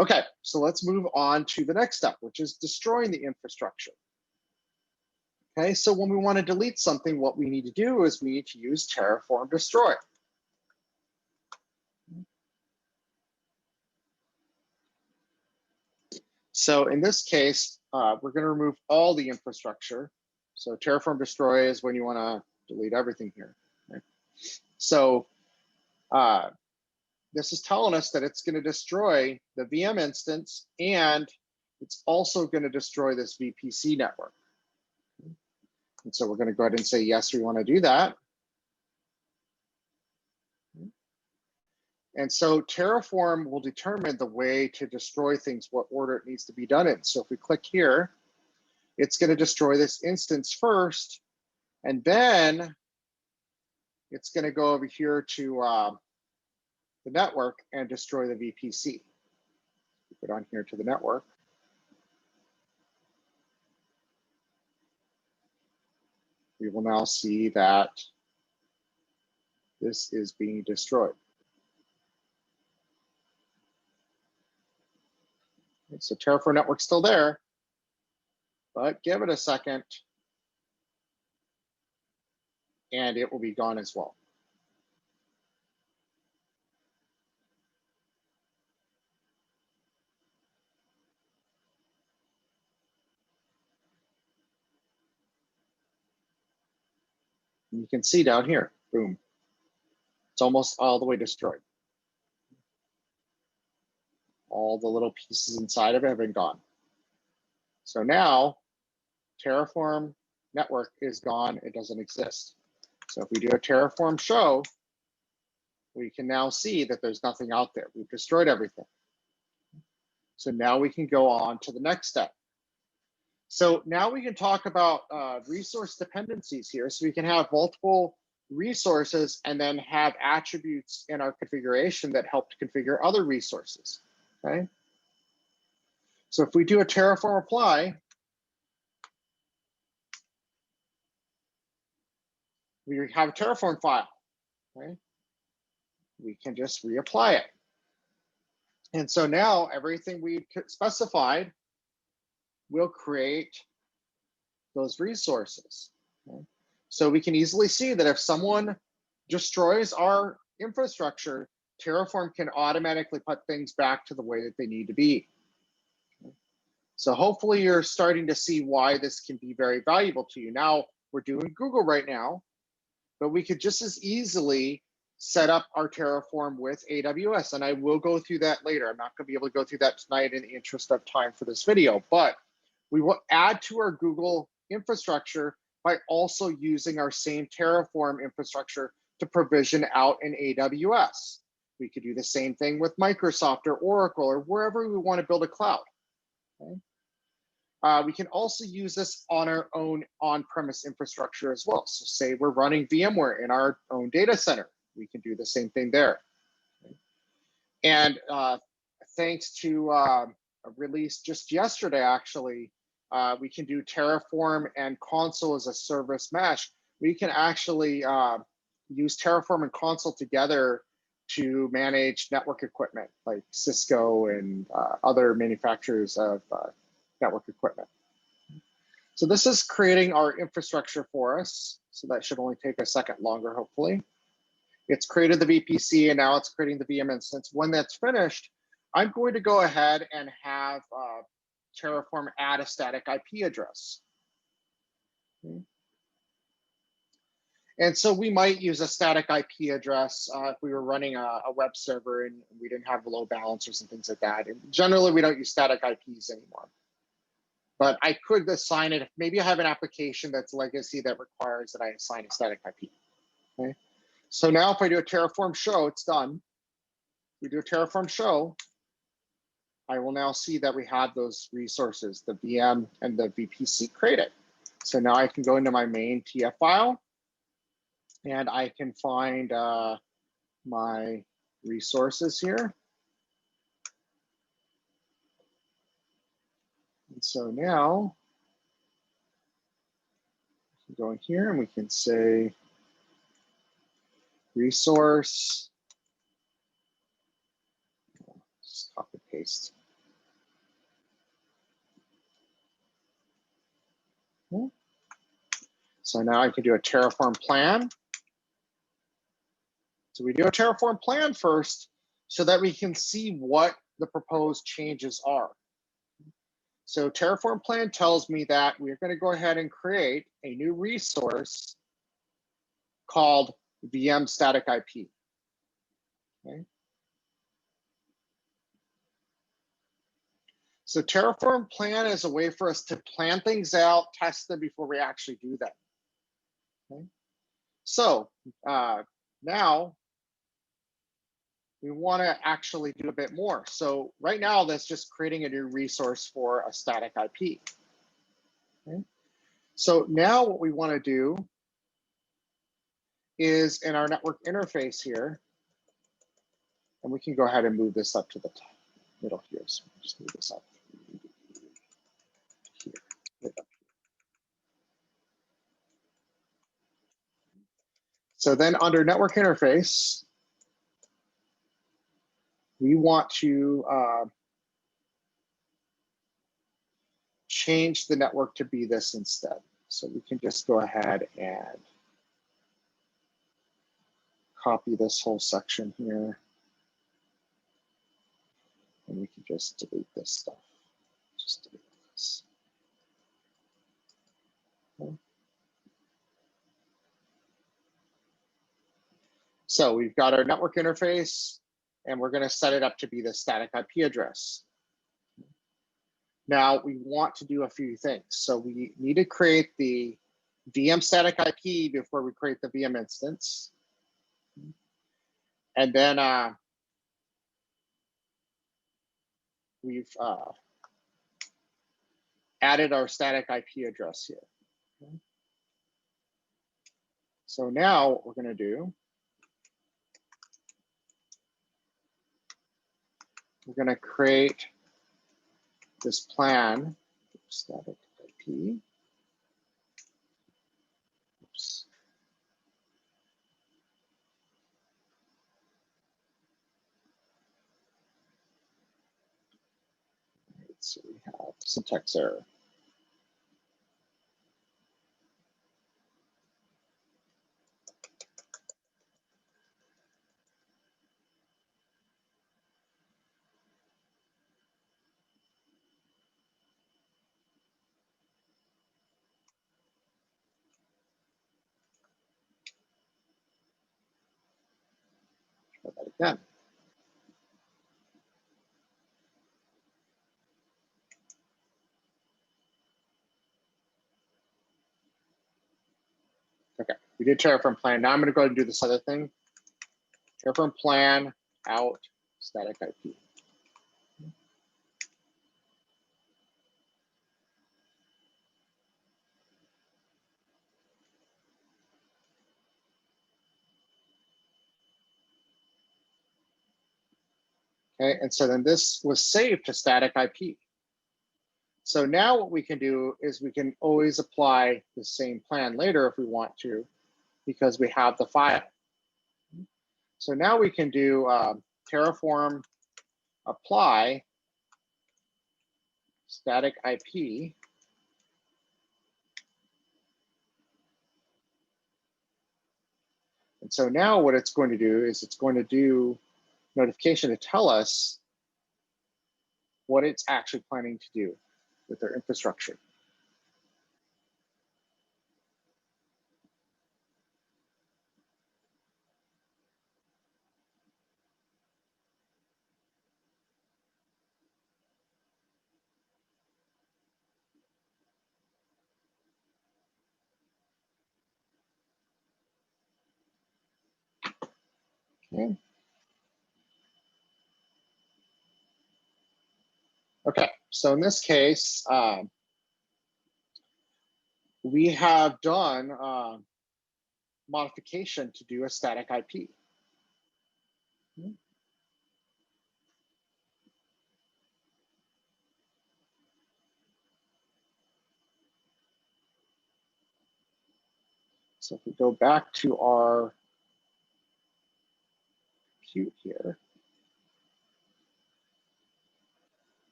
Okay, so let's move on to the next step, which is destroying the infrastructure. Okay, so when we want to delete something, what we need to do is we need to use Terraform destroy. So in this case, we're going to remove all the infrastructure. So Terraform destroy is when you want to delete everything here. Right? So this is telling us that it's going to destroy the VM instance, and it's also going to destroy this VPC network. And so we're going to go ahead and say, yes, we want to do that. And so Terraform will determine the way to destroy things, what order it needs to be done in. So if we click here, it's going to destroy this instance first, and then it's going to go over here to the network and destroy the VPC. Put it on here to the network. We will now see that this is being destroyed. Okay, so Terraform network's still there, but give it a second and it will be gone as well. And you can see down here, boom, it's almost all the way destroyed. All the little pieces inside of it have been gone. So now Terraform network is gone, it doesn't exist. So if we do a Terraform show, we can now see that there's nothing out there. We've destroyed everything. So now we can go on to the next step. So now we can talk about resource dependencies here. So we can have multiple resources and then have attributes in our configuration that help to configure other resources, okay? So if we do a Terraform apply, we have a Terraform file, okay? We can just reapply it. And so now everything we specified will create those resources. Okay? So we can easily see that if someone destroys our infrastructure, Terraform can automatically put things back to the way that they need to be. Okay? So hopefully you're starting to see why this can be very valuable to you. Now we're doing Google right now, but we could just as easily set up our Terraform with AWS. And I will go through that later. I'm not going to be able to go through that tonight in the interest of time for this video, but we will add to our Google infrastructure by also using our same Terraform infrastructure to provision out in AWS. We could do the same thing with Microsoft or Oracle or wherever we want to build a cloud. Okay? We can also use this on our own on-premise infrastructure as well. So say we're running VMware in our own data center. We can do the same thing there. Okay? And thanks to a release just yesterday, actually, we can do Terraform and Console as a service mesh. We can actually use Terraform and Console together to manage network equipment like Cisco and other manufacturers of network equipment. So this is creating our infrastructure for us. So that should only take a second longer, hopefully. It's created the VPC and now it's creating the VM instance. When that's finished, I'm going to go ahead and have Terraform add a static IP address. Okay. And so we might use a static IP address if we were running a web server and we didn't have load balancers and things like that. And generally, we don't use static IPs anymore. But I could assign it. Maybe I have an application that's legacy that requires that I assign a static IP. Okay. So now if I do a Terraform show, it's done. We do a Terraform show. I will now see that we have those resources, the VM and the VPC created. So now I can go into my main TF file and I can find my resources here. And so now we can go in here and we can say resource, just copy paste. Okay. So now I can do a Terraform plan. So we do a Terraform plan first so that we can see what the proposed changes are. So Terraform plan tells me that we're going to go ahead and create a new resource called VM static IP. Okay. So Terraform plan is a way for us to plan things out, test them before we actually do them. Okay. So now we want to actually do a bit more. So right now, that's just creating a new resource for a static IP. Okay. So now what we want to do is in our network interface here, and we can go ahead and move this up to the top, middle here. So just move this up here. Right up here. So then under network interface, we want to change the network to be this instead. So we can just go ahead and copy this whole section here. And we can just delete this stuff. Just delete this. Okay. So we've got our network interface, and we're going to set it up to be the static IP address. Now we want to do a few things. So we need to create the VM static IP before we create the VM instance. And then we've added our static IP address here. Okay. So now what we're going to do, we're going to create this plan, static IP. Oops. So we have syntax error. Try that again. Okay, we did Terraform plan. Now I'm going to go ahead and do this other thing. Terraform plan, out static IP. Okay, and so then this was saved to static IP. So now what we can do is we can always apply the same plan later if we want to, because we have the file. So now we can do Terraform apply static IP. And so now what it's going to do is it's going to do notification to tell us what it's actually planning to do with their infrastructure. Okay. Okay, so in this case, we have done modification to do a static IP. So if we go back to our compute here,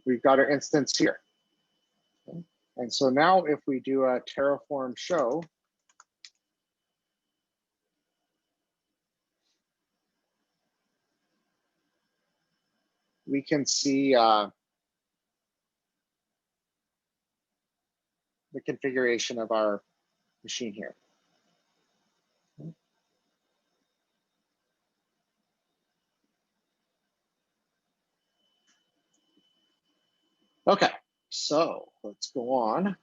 we've got our instance here. Okay. And so now if we do a Terraform show, we can see the configuration of our machine here. Okay, so let's go on.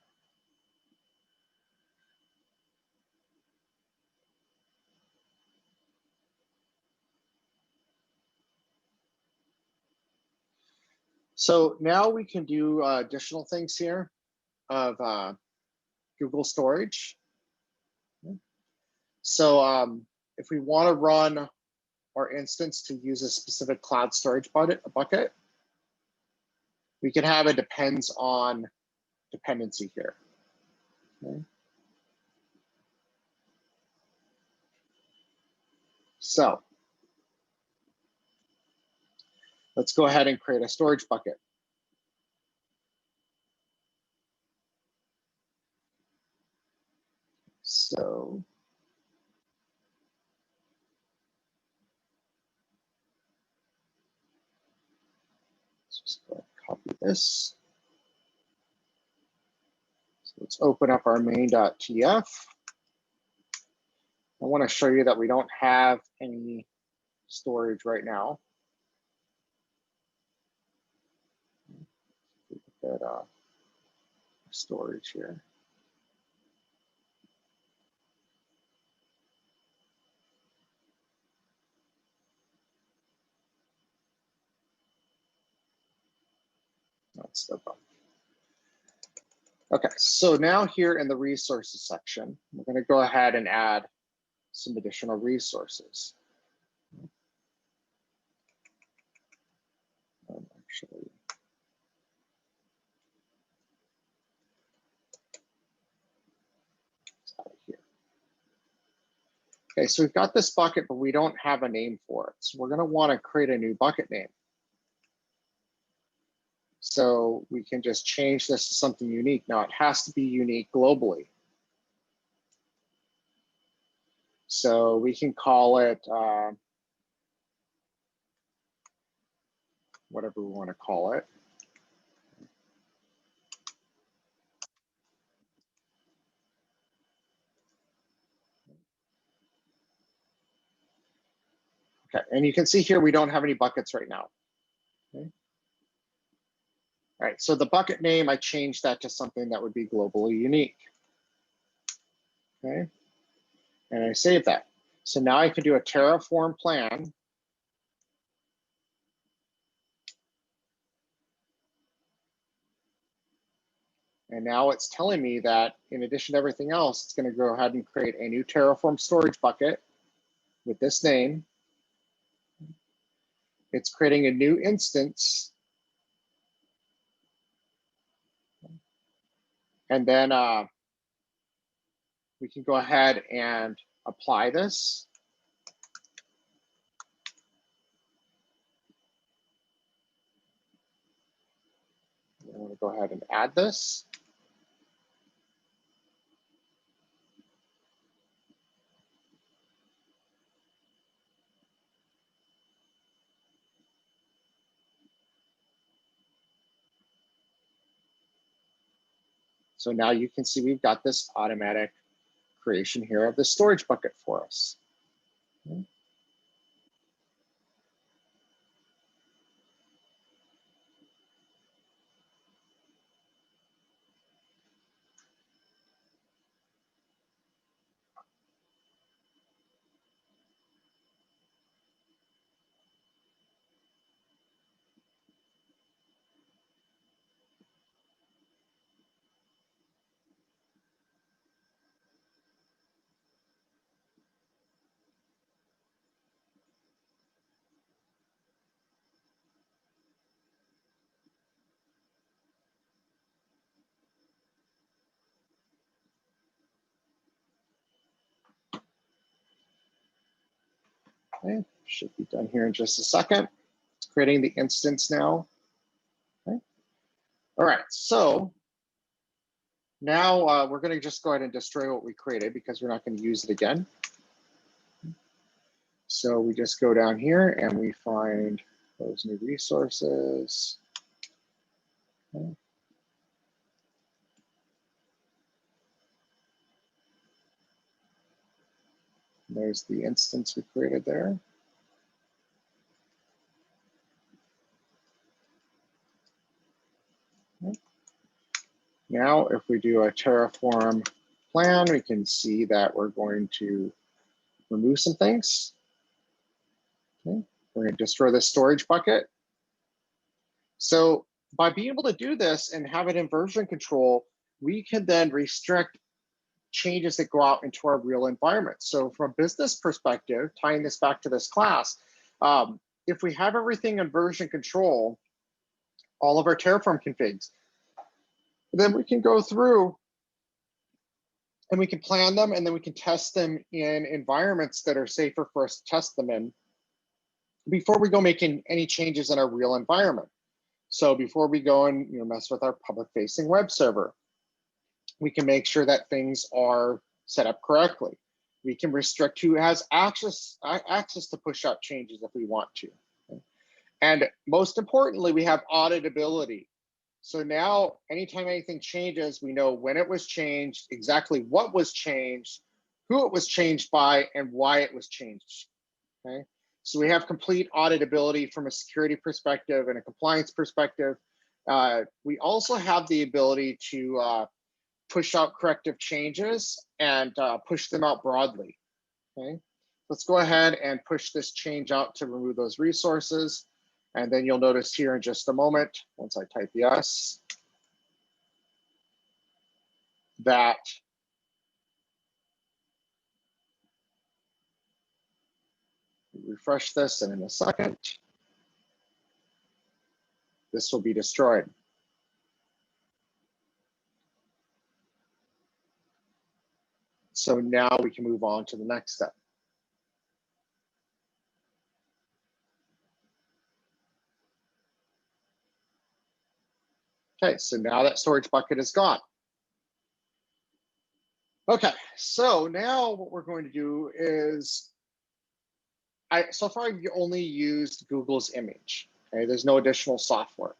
So now we can do additional things here of Google Storage. So if we want to run our instance to use a specific cloud storage bucket, we can have a depends on dependency here. Okay. So let's go ahead and create a storage bucket. So let's just go ahead and copy this. So let's open up our main.tf. I want to show you that we don't have any storage right now. Look at storage here. That's the problem. Okay, so now here in the resources section, we're going to go ahead and add some additional resources. Actually, it's out of here. Okay, so we've got this bucket, but we don't have a name for it. So we're going to want to create a new bucket name. So we can just change this to something unique. Now it has to be unique globally. So we can call it whatever we want to call it. Okay, and you can see here we don't have any buckets right now. Okay. All right, so the bucket name, I changed that to something that would be globally unique. Okay, and I save that. So now I can do a Terraform plan. And now it's telling me that in addition to everything else, it's going to go ahead and create a new Terraform storage bucket with this name. It's creating a new instance. And then we can go ahead and apply this. I'm going to go ahead and add this. So now you can see we've got this automatic creation here of the storage bucket for us. Okay. Okay, should be done here in just a second. It's creating the instance now. Okay. All right, so now we're going to just go ahead and destroy what we created because we're not going to use it again. So we just go down here and we find those new resources. Okay. There's the instance we created there. Okay. Now, if we do a Terraform plan, we can see that we're going to remove some things. Okay. We're going to destroy the storage bucket. So by being able to do this and have it in version control, we can then restrict changes that go out into our real environment. So from a business perspective, tying this back to this class, if we have everything in version control, all of our Terraform configs, then we can go through and we can plan them, and then we can test them in environments that are safer for us to test them in before we go making any changes in our real environment. So before we go and mess with our public-facing web server, we can make sure that things are set up correctly. We can restrict who has access to push out changes if we want to. Okay? And most importantly, we have auditability. So now anytime anything changes, we know when it was changed, exactly what was changed, who it was changed by, and why it was changed. Okay? So we have complete auditability from a security perspective and a compliance perspective. We also have the ability to push out corrective changes and push them out broadly. Okay, let's go ahead and push this change out to remove those resources. And then you'll notice here in just a moment, once I type yes, that refresh this, and in a second, this will be destroyed. So now we can move on to the next step. Okay, so now that storage bucket is gone. Okay, so now what we're going to do is, so far I've only used Google's image. Okay, there's no additional software.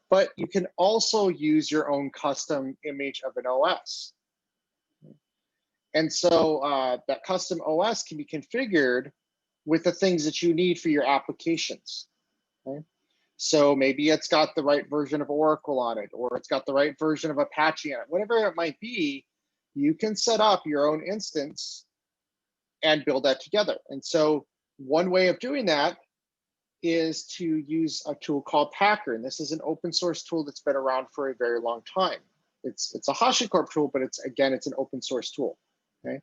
But you can also use your own custom image of an OS. And so that custom OS can be configured with the things that you need for your applications. Okay? So maybe it's got the right version of Oracle on it, or it's got the right version of Apache on it, whatever it might be. You can set up your own instance and build that together. And so one way of doing that is to use a tool called Packer. And this is an open source tool that's been around for a very long time. It's a HashiCorp tool, but it's an open source tool. Okay.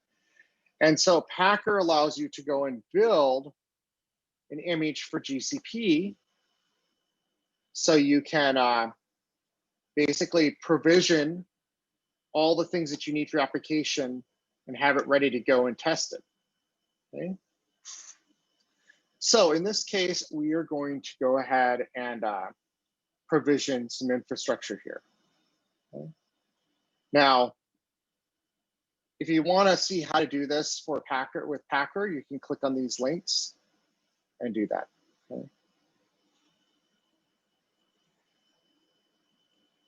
And so Packer allows you to go and build an image for GCP. So you can basically provision all the things that you need for your application and have it ready to go and test it. Okay. So in this case, we are going to go ahead and provision some infrastructure here. Okay. Now, if you want to see how to do this for Packer with Packer, you can click on these links and do that. Okay.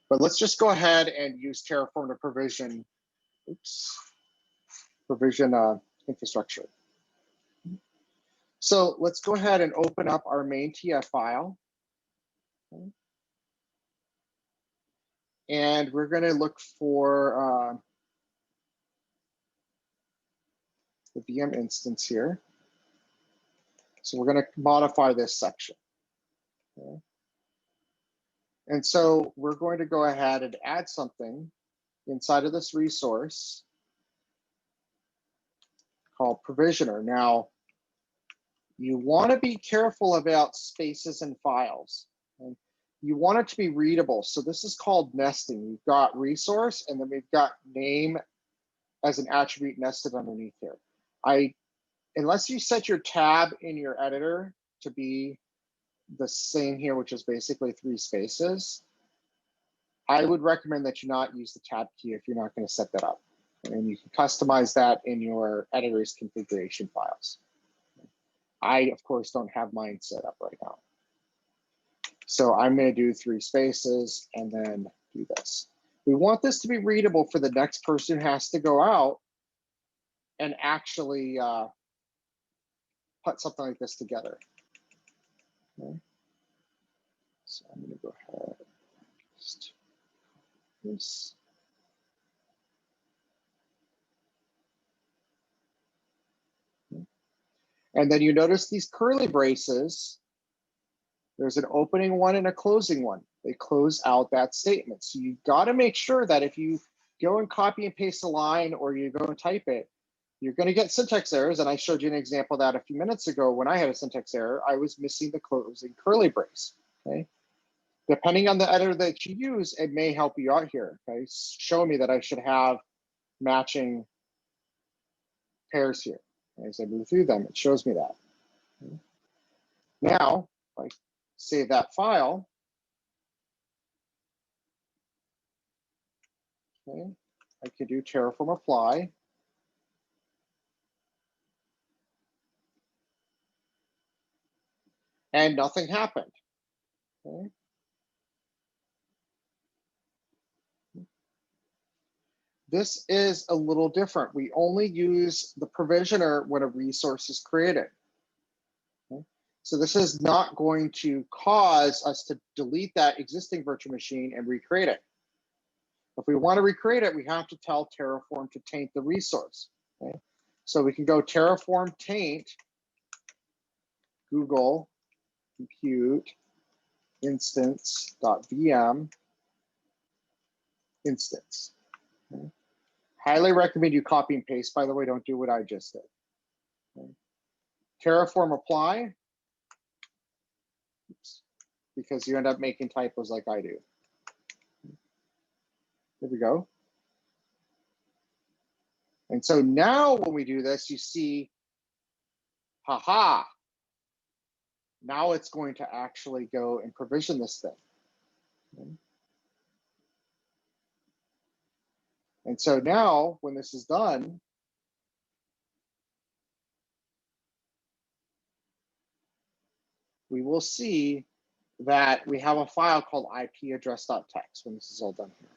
But let's just go ahead and use Terraform to provision, infrastructure. So let's go ahead and open up our main TF file. Okay. And we're going to look for the VM instance here. So we're going to modify this section. Okay. And so we're going to go ahead and add something inside of this resource called provisioner. Now, you want to be careful about spaces and files. Okay? You want it to be readable. So this is called nesting. We've got resource, and then we've got name as an attribute nested underneath here. Unless you set your tab in your editor to be the same here, which is basically 3 spaces, I would recommend that you not use the tab key if you're not going to set that up. And you can customize that in your editor's configuration files. I, of course, don't have mine set up right now. So I'm going to do 3 spaces and then do this. We want this to be readable for the next person who has to go out and actually put something like this together. Okay. So I'm going to go ahead and just this. Okay. And then you notice these curly braces. There's an opening one and a closing one. They close out that statement. So you've got to make sure that if you go and copy and paste a line or you go and type it, you're going to get syntax errors. And I showed you an example of that a few minutes ago when I had a syntax error. I was missing the closing curly brace. Okay. Depending on the editor that you use, it may help you out here. Okay. Show me that I should have matching pairs here. As I move through them, it shows me that. Okay. Now, if I save that file, okay, I could do Terraform apply. And nothing happened. Okay. This is a little different. We only use the provisioner when a resource is created. Okay. So this is not going to cause us to delete that existing virtual machine and recreate it. If we want to recreate it, we have to tell Terraform to taint the resource. Okay. So we can go Terraform taint Google compute instance.vm instance. Okay. Highly recommend you copy and paste, by the way, don't do what I just did. Okay. Terraform apply. Oops. Because you end up making typos like I do. There we go. And so now when we do this, you see, haha, now it's going to actually go and provision this thing. Okay. And so now when this is done, we will see that we have a file called IP address.txt when this is all done here.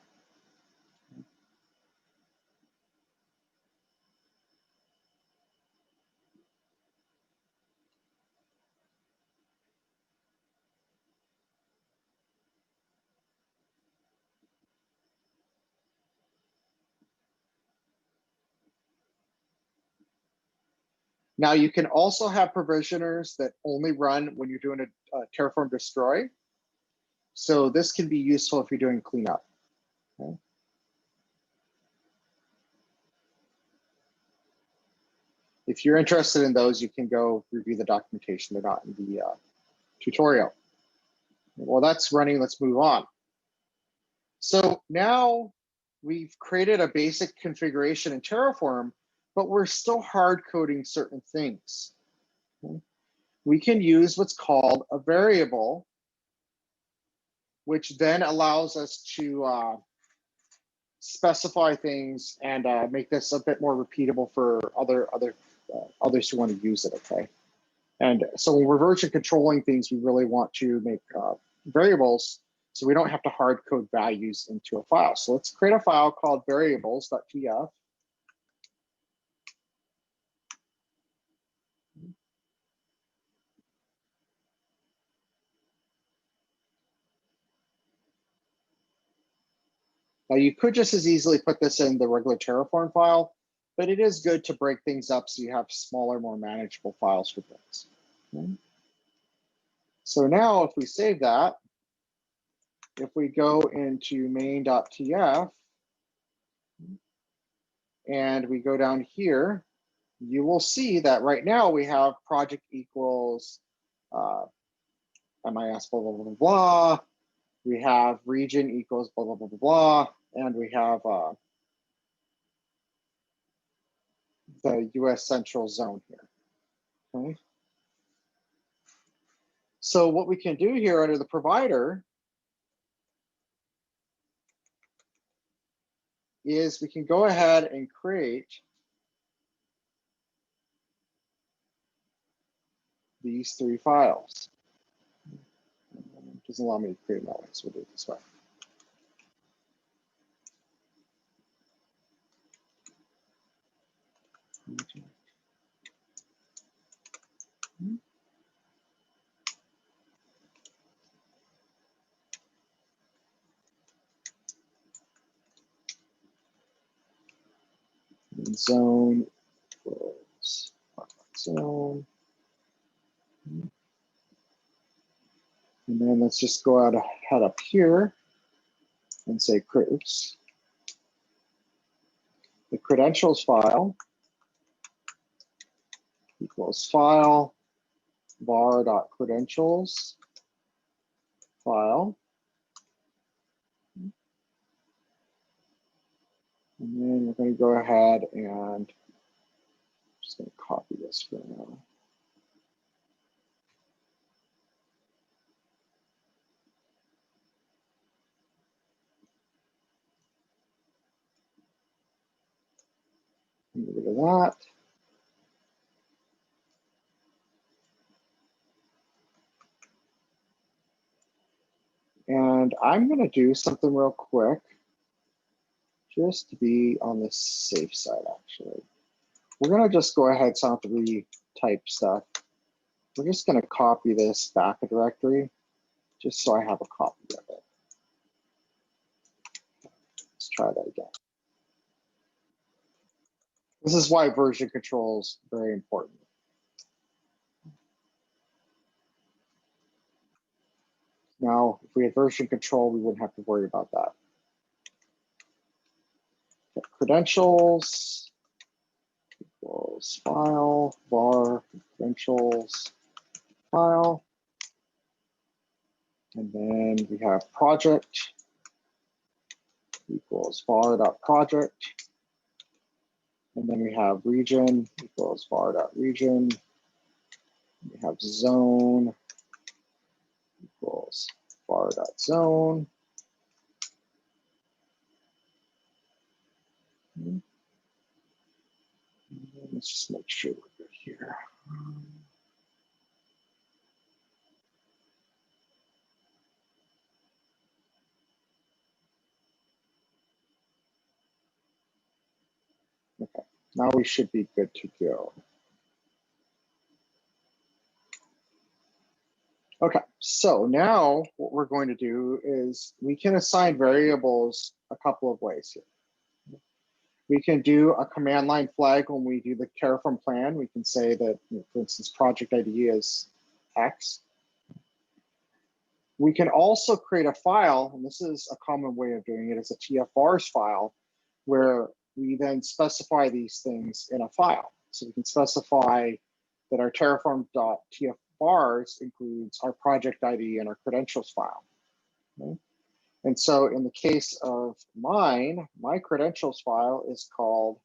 Now you can also have provisioners that only run when you're doing a Terraform destroy. So this can be useful if you're doing cleanup. Okay. If you're interested in those, you can go review the documentation. They're not in the tutorial. Well, that's running. Let's move on. So now we've created a basic configuration in Terraform, but we're still hard coding certain things. Okay. We can use what's called a variable, which then allows us to specify things and make this a bit more repeatable for others who want to use it. Okay. And so when we're version controlling things, we really want to make variables so we don't have to hard code values into a file. So let's create a file called variables.tf. Now you could just as easily put this in the regular Terraform file, but it is good to break things up so you have smaller, more manageable files for things. Okay. So now if we save that, if we go into main.tf and we go down here, you will see that right now we have project equals MIS blah, blah, blah, blah, blah. We have region equals blah, blah, blah, blah, blah. And we have the US Central Zone here. Okay. So what we can do here under the provider is we can go ahead and create these 3 files. It doesn't allow me to create that way, so we'll do it this way. Zone equals zone. And then let's just go out ahead up here and say, oops, the credentials file equals file var.credentials file. And then we're going to go ahead and I'm just going to copy this for now. Get rid of that. And I'm going to do something real quick, just to be on the safe side, actually. We're going to just go ahead and not retype stuff. We're just going to copy this back a directory, just so I have a copy of it. Let's try that again. This is why version control is very important. Now, if we had version control, we wouldn't have to worry about that. Okay, credentials equals file var credentials file. And then we have project equals var.project. And then we have region equals var.region. We have zone equals var.zone. Let's just make sure we're good here. Okay, now we should be good to go. Okay, so now what we're going to do is we can assign variables a couple of ways here. We can do a command line flag when we do the Terraform plan. We can say that, for instance, project ID is X. We can also create a file, and this is a common way of doing it, as a TFRs file, where we then specify these things in a file. So we can specify that our terraform.tfrs includes our project ID and our credentials file. Okay? And so in the case of mine, my credentials file is called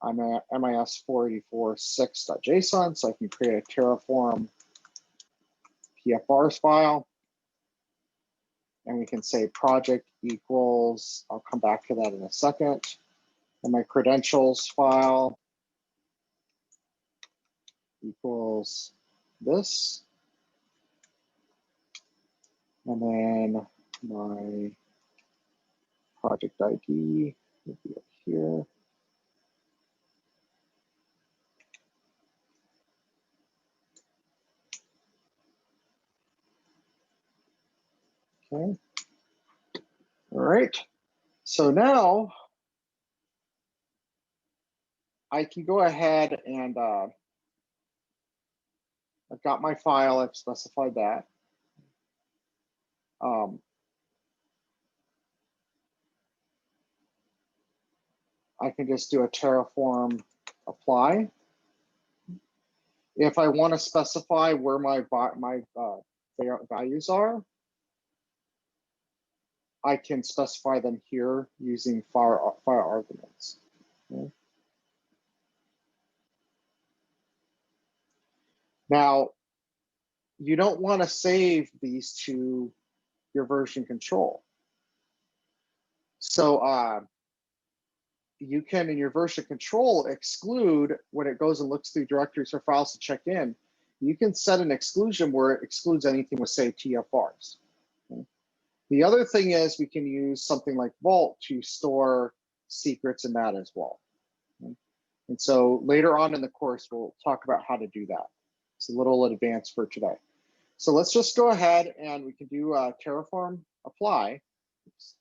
mis484.6.json. So I can create a Terraform TFRs file. And we can say project equals, I'll come back to that in a second. And my credentials file equals this. And then my project ID will be up here. Okay. All right. So now I can go ahead and I've got my file. I've specified that. I can just do a Terraform apply. If I want to specify where my values are, I can specify them here using file arguments. Okay. Now, you don't want to save these to your version control. So you can, in your version control, exclude when it goes and looks through directories or files to check in. You can set an exclusion where it excludes anything with, say, TFRs. Okay. The other thing is we can use something like Vault to store secrets in that as well. Okay. And so later on in the course, we'll talk about how to do that. It's a little advanced for today. So let's just go ahead and we can do Terraform apply. Oops.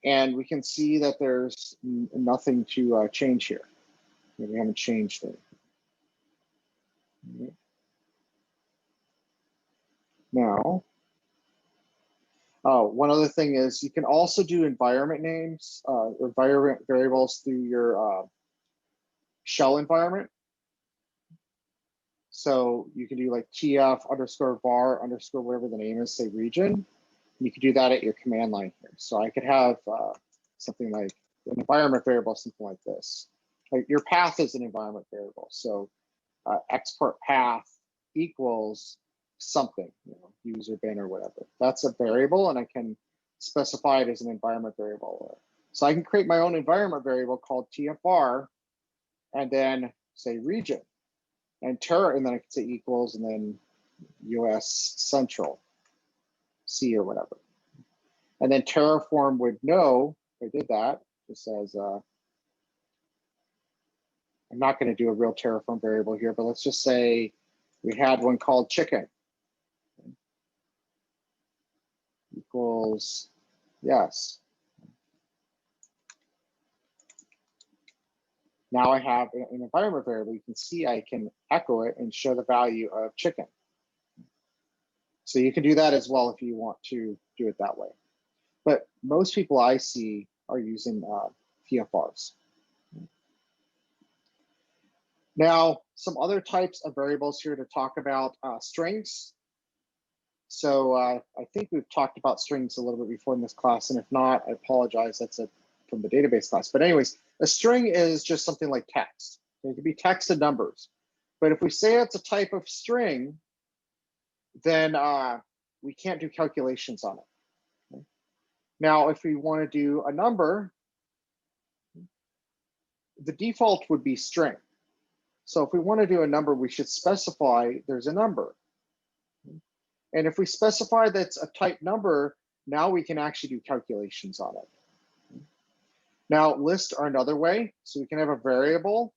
And we can see that there's nothing to change here. We haven't changed it. Now, one other thing is you can also do environment names, environment variables through your shell environment. So you can do like tf_var_ whatever the name is, say region. You could do that at your command line here. So I could have something like an environment variable, something like this. Like your path is an environment variable. So export path equals something, user bin or whatever. That's a variable, and I can specify it as an environment variable. So I can create my own environment variable called TFR, and then say region, and and then I can say equals, and then US Central. C or whatever. And then Terraform would know if I did that. It says, I'm not going to do a real Terraform variable here, but let's just say we had one called chicken. Equals yes. Now I have an environment variable. You can see I can echo it and show the value of chicken. So you can do that as well if you want to do it that way. But most people I see are using TFRs. Now, some other types of variables here to talk about, strings. So I think we've talked about strings a little bit before in this class, and if not, I apologize, that's from the database class. But anyways, a string is just something like text. It could be text and numbers. But if we say it's a type of string, then we can't do calculations on it. Okay. Now, if we want to do a number, the default would be string. So if we want to do a number, we should specify there's a number. And if we specify that's a type number, now we can actually do calculations on it. Now, lists are another way. So we can have a variable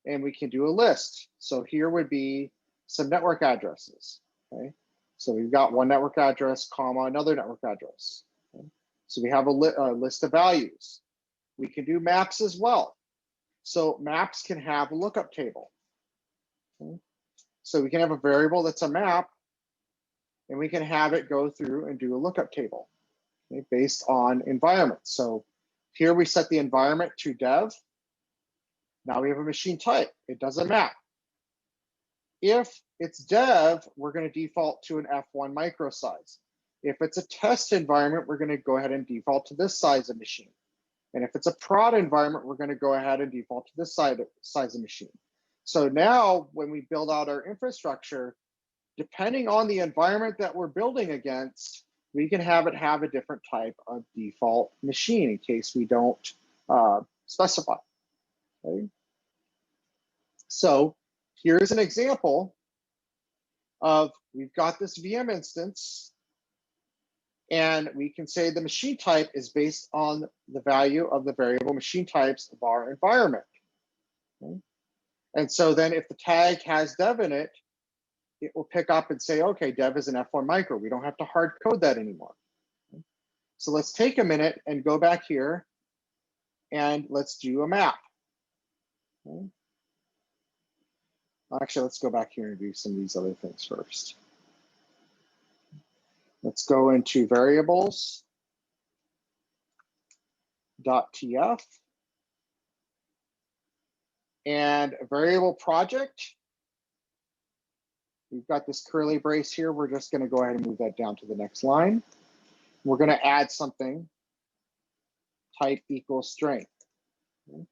and we can do a list. So here would be some network addresses. Okay, so we've got one network address, comma, another network address. Okay? So we have a list of values. We can do maps as well. So maps can have a lookup table. Okay? So we can have a variable that's a map, and we can have it go through and do a lookup table, okay, based on environment. So here we set the environment to dev. Now we have a machine type. It does a map. If it's dev, we're going to default to an F1 micro size. If it's a test environment, we're going to go ahead and default to this size of machine. And if it's a prod environment, we're going to go ahead and default to this size of machine. So now when we build out our infrastructure, depending on the environment that we're building against, we can have it have a different type of default machine in case we don't specify. Okay? So here's an example of, we've got this VM instance, and we can say the machine type is based on the value of the variable machine types of our environment. Okay? And so then if the tag has dev in it, it will pick up and say, okay, dev is an F1 micro. We don't have to hard code that anymore. Okay? So let's take a minute and go back here and let's do a map. Okay? Actually, let's go back here and do some of these other things first. Let's go into variables.tf and a variable project. We've got this curly brace here. We're just going to go ahead and move that down to the next line. We're going to add something, type equals string. Okay.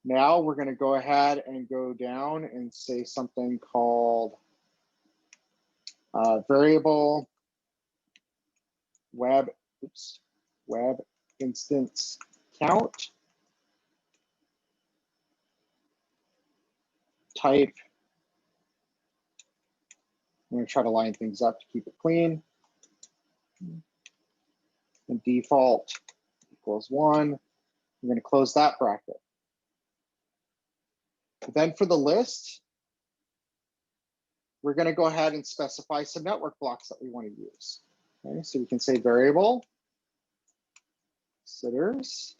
Now we're going to go ahead and go down and say something called variable web instance count. Type, I'm going to try to line things up to keep it clean. And default equals 1. I'm going to close that bracket. Then for the list, we're going to go ahead and specify some network blocks that we want to use. Okay, so we can say variable sitters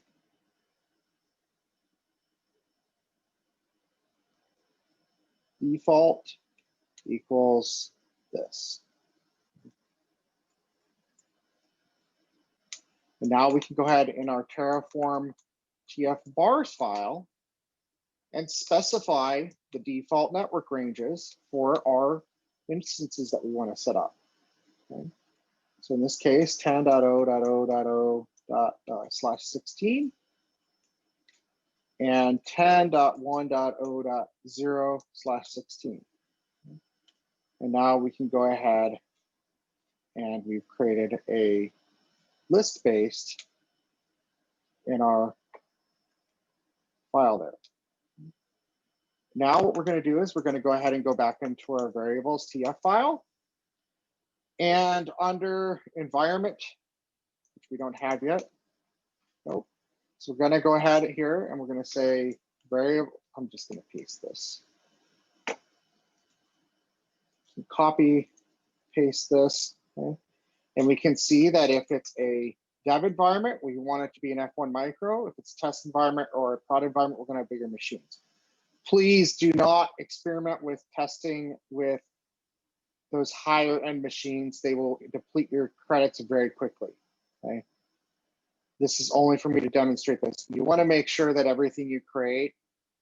default equals this. And now we can go ahead in our Terraform TF bars file and specify the default network ranges for our instances that we want to set up. Okay. So in this case, 10.0.0.0/16 and 10.1.0.0/16. And now we can go ahead and we've created a list-based in our file there. Now what we're going to do is we're going to go ahead and go back into our variables TF file. And under environment, which we don't have yet, nope. So we're going to go ahead here and we're going to say variable. I'm just going to paste this. Copy, paste this. Okay. And we can see that if it's a dev environment, we want it to be an F1 micro. If it's a test environment or a prod environment, we're going to have bigger machines. Please do not experiment with testing with those higher end machines. They will deplete your credits very quickly. Okay. This is only for me to demonstrate this. You want to make sure that everything you create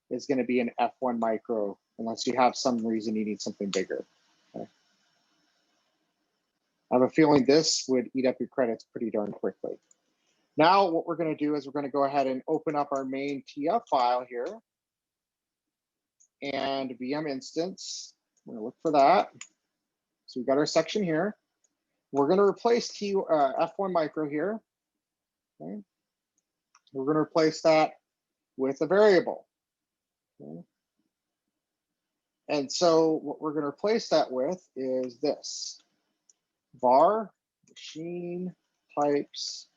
is going to be an F1 micro, unless you have some reason you need something bigger. Okay. I have a feeling this would eat up your credits pretty darn quickly. Now what we're going to do is we're going to go ahead and open up our main TF file here and VM instance. We're going to look for that. So we've got our section here. We're going to replace F1 micro here. Okay. We're going to replace that with a variable. Okay. And so what we're going to replace that with is this. Var machine types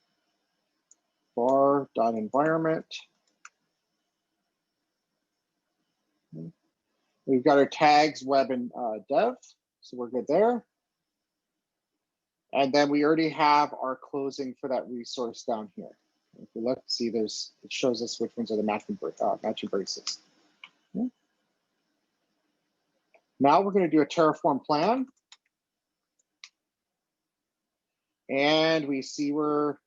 var.environment. We've got our tags, web and dev, so we're good there. And then we already have our closing for that resource down here. If we look, see it shows us which ones are the matching braces. Okay. Now we're going to do a Terraform plan. And we see where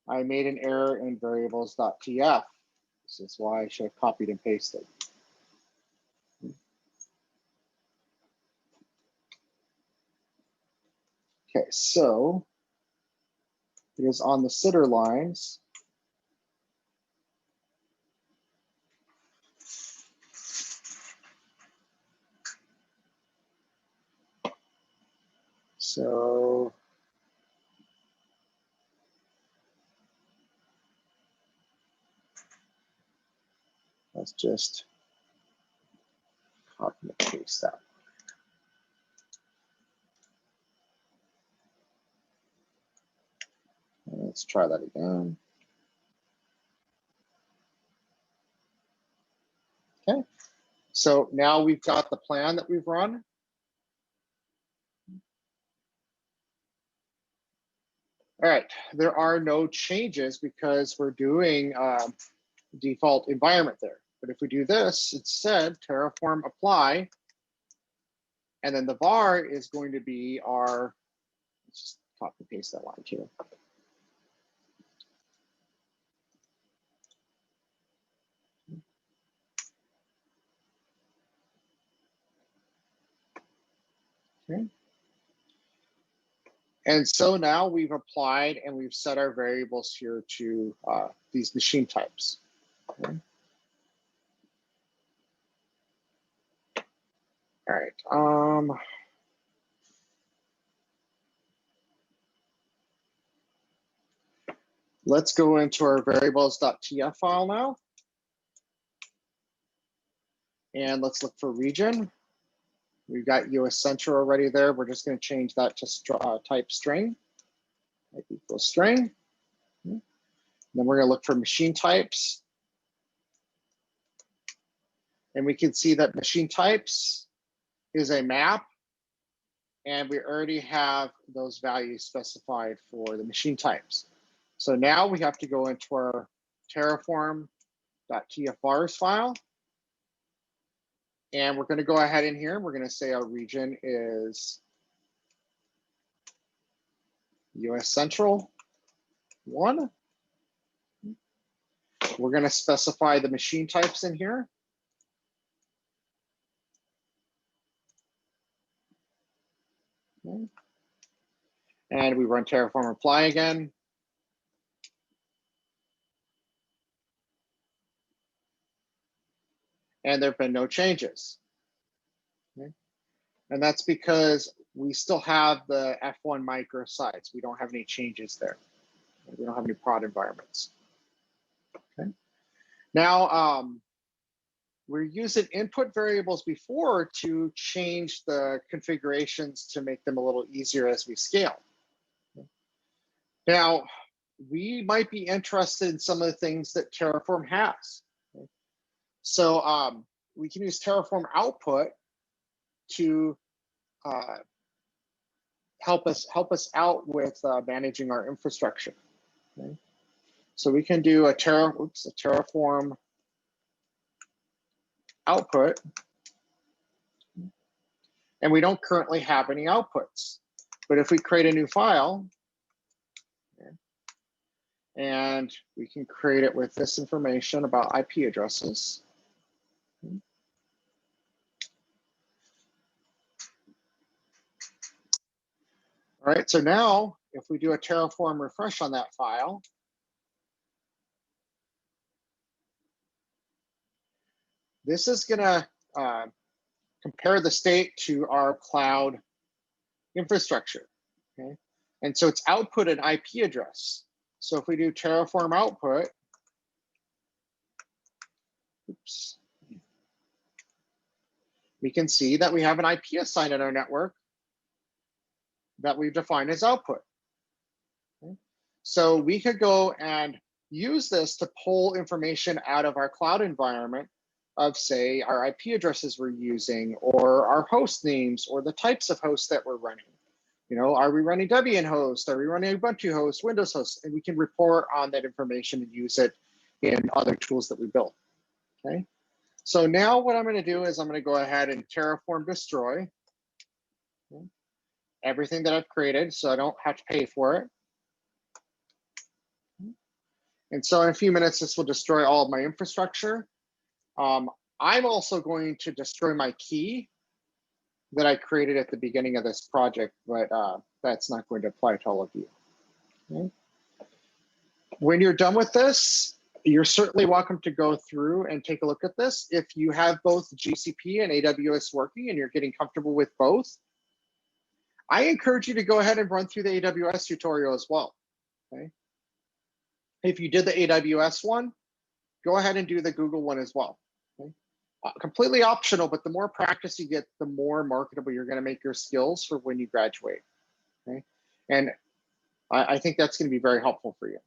I made an error in variables.tf. This is why I should have copied and pasted. Okay, so it is on the sitter lines. So let's just copy and paste that. Let's try that again. Okay, so now we've got the plan that we've run. All right, there are no changes because we're doing default environment there. But if we do this, instead, Terraform apply, and then the var is going to be our, let's just copy and paste that line too. Okay. And so now we've applied and we've set our variables here to these machine types. Okay. All right. Let's go into our variables.tf file now. And let's look for region. We've got US Central already there. We're just going to change that to type string, type equals string. Okay. Then we're going to look for machine types. And we can see that machine types is a map. And we already have those values specified for the machine types. So now we have to go into our terraform.tfvars file. And we're going to go ahead in here. We're going to say our region is US Central 1. We're going to specify the machine types in here. Okay. And we run Terraform apply again. And there have been no changes. Okay. And that's because we still have the F1 microsites. We don't have any changes there. We don't have any prod environments. Okay. Now, we're using input variables before to change the configurations to make them a little easier as we scale. Okay. Now, we might be interested in some of the things that Terraform has. Okay. So we can use Terraform output to help us out with managing our infrastructure. Okay. So we can do a Terraform output, and we don't currently have any outputs. But if we create a new file, okay, and we can create it with this information about IP addresses. Okay. All right, so now if we do a Terraform refresh on that file, this is going to compare the state to our cloud infrastructure. Okay, and so it's output an IP address. So if we do Terraform output, oops, we can see that we have an IP assigned in our network that we've defined as output. Okay. So we could go and use this to pull information out of our cloud environment of, say, our IP addresses we're using, or our host names, or the types of hosts that we're running. You know, are we running Debian host? Are we running Ubuntu host, Windows host? And we can report on that information and use it in other tools that we build. Okay. So now what I'm going to do is I'm going to go ahead and Terraform destroy everything that I've created, so I don't have to pay for it. And so in a few minutes, this will destroy all of my infrastructure. I'm also going to destroy my key that I created at the beginning of this project, but that's not going to apply to all of you. Okay. When you're done with this, you're certainly welcome to go through and take a look at this. If you have both GCP and AWS working and you're getting comfortable with both, I encourage you to go ahead and run through the AWS tutorial as well. Okay. If you did the AWS one, go ahead and do the Google one as well. Okay. Completely optional, but the more practice you get, the more marketable you're going to make your skills for when you graduate. Okay. And I think that's going to be very helpful for you.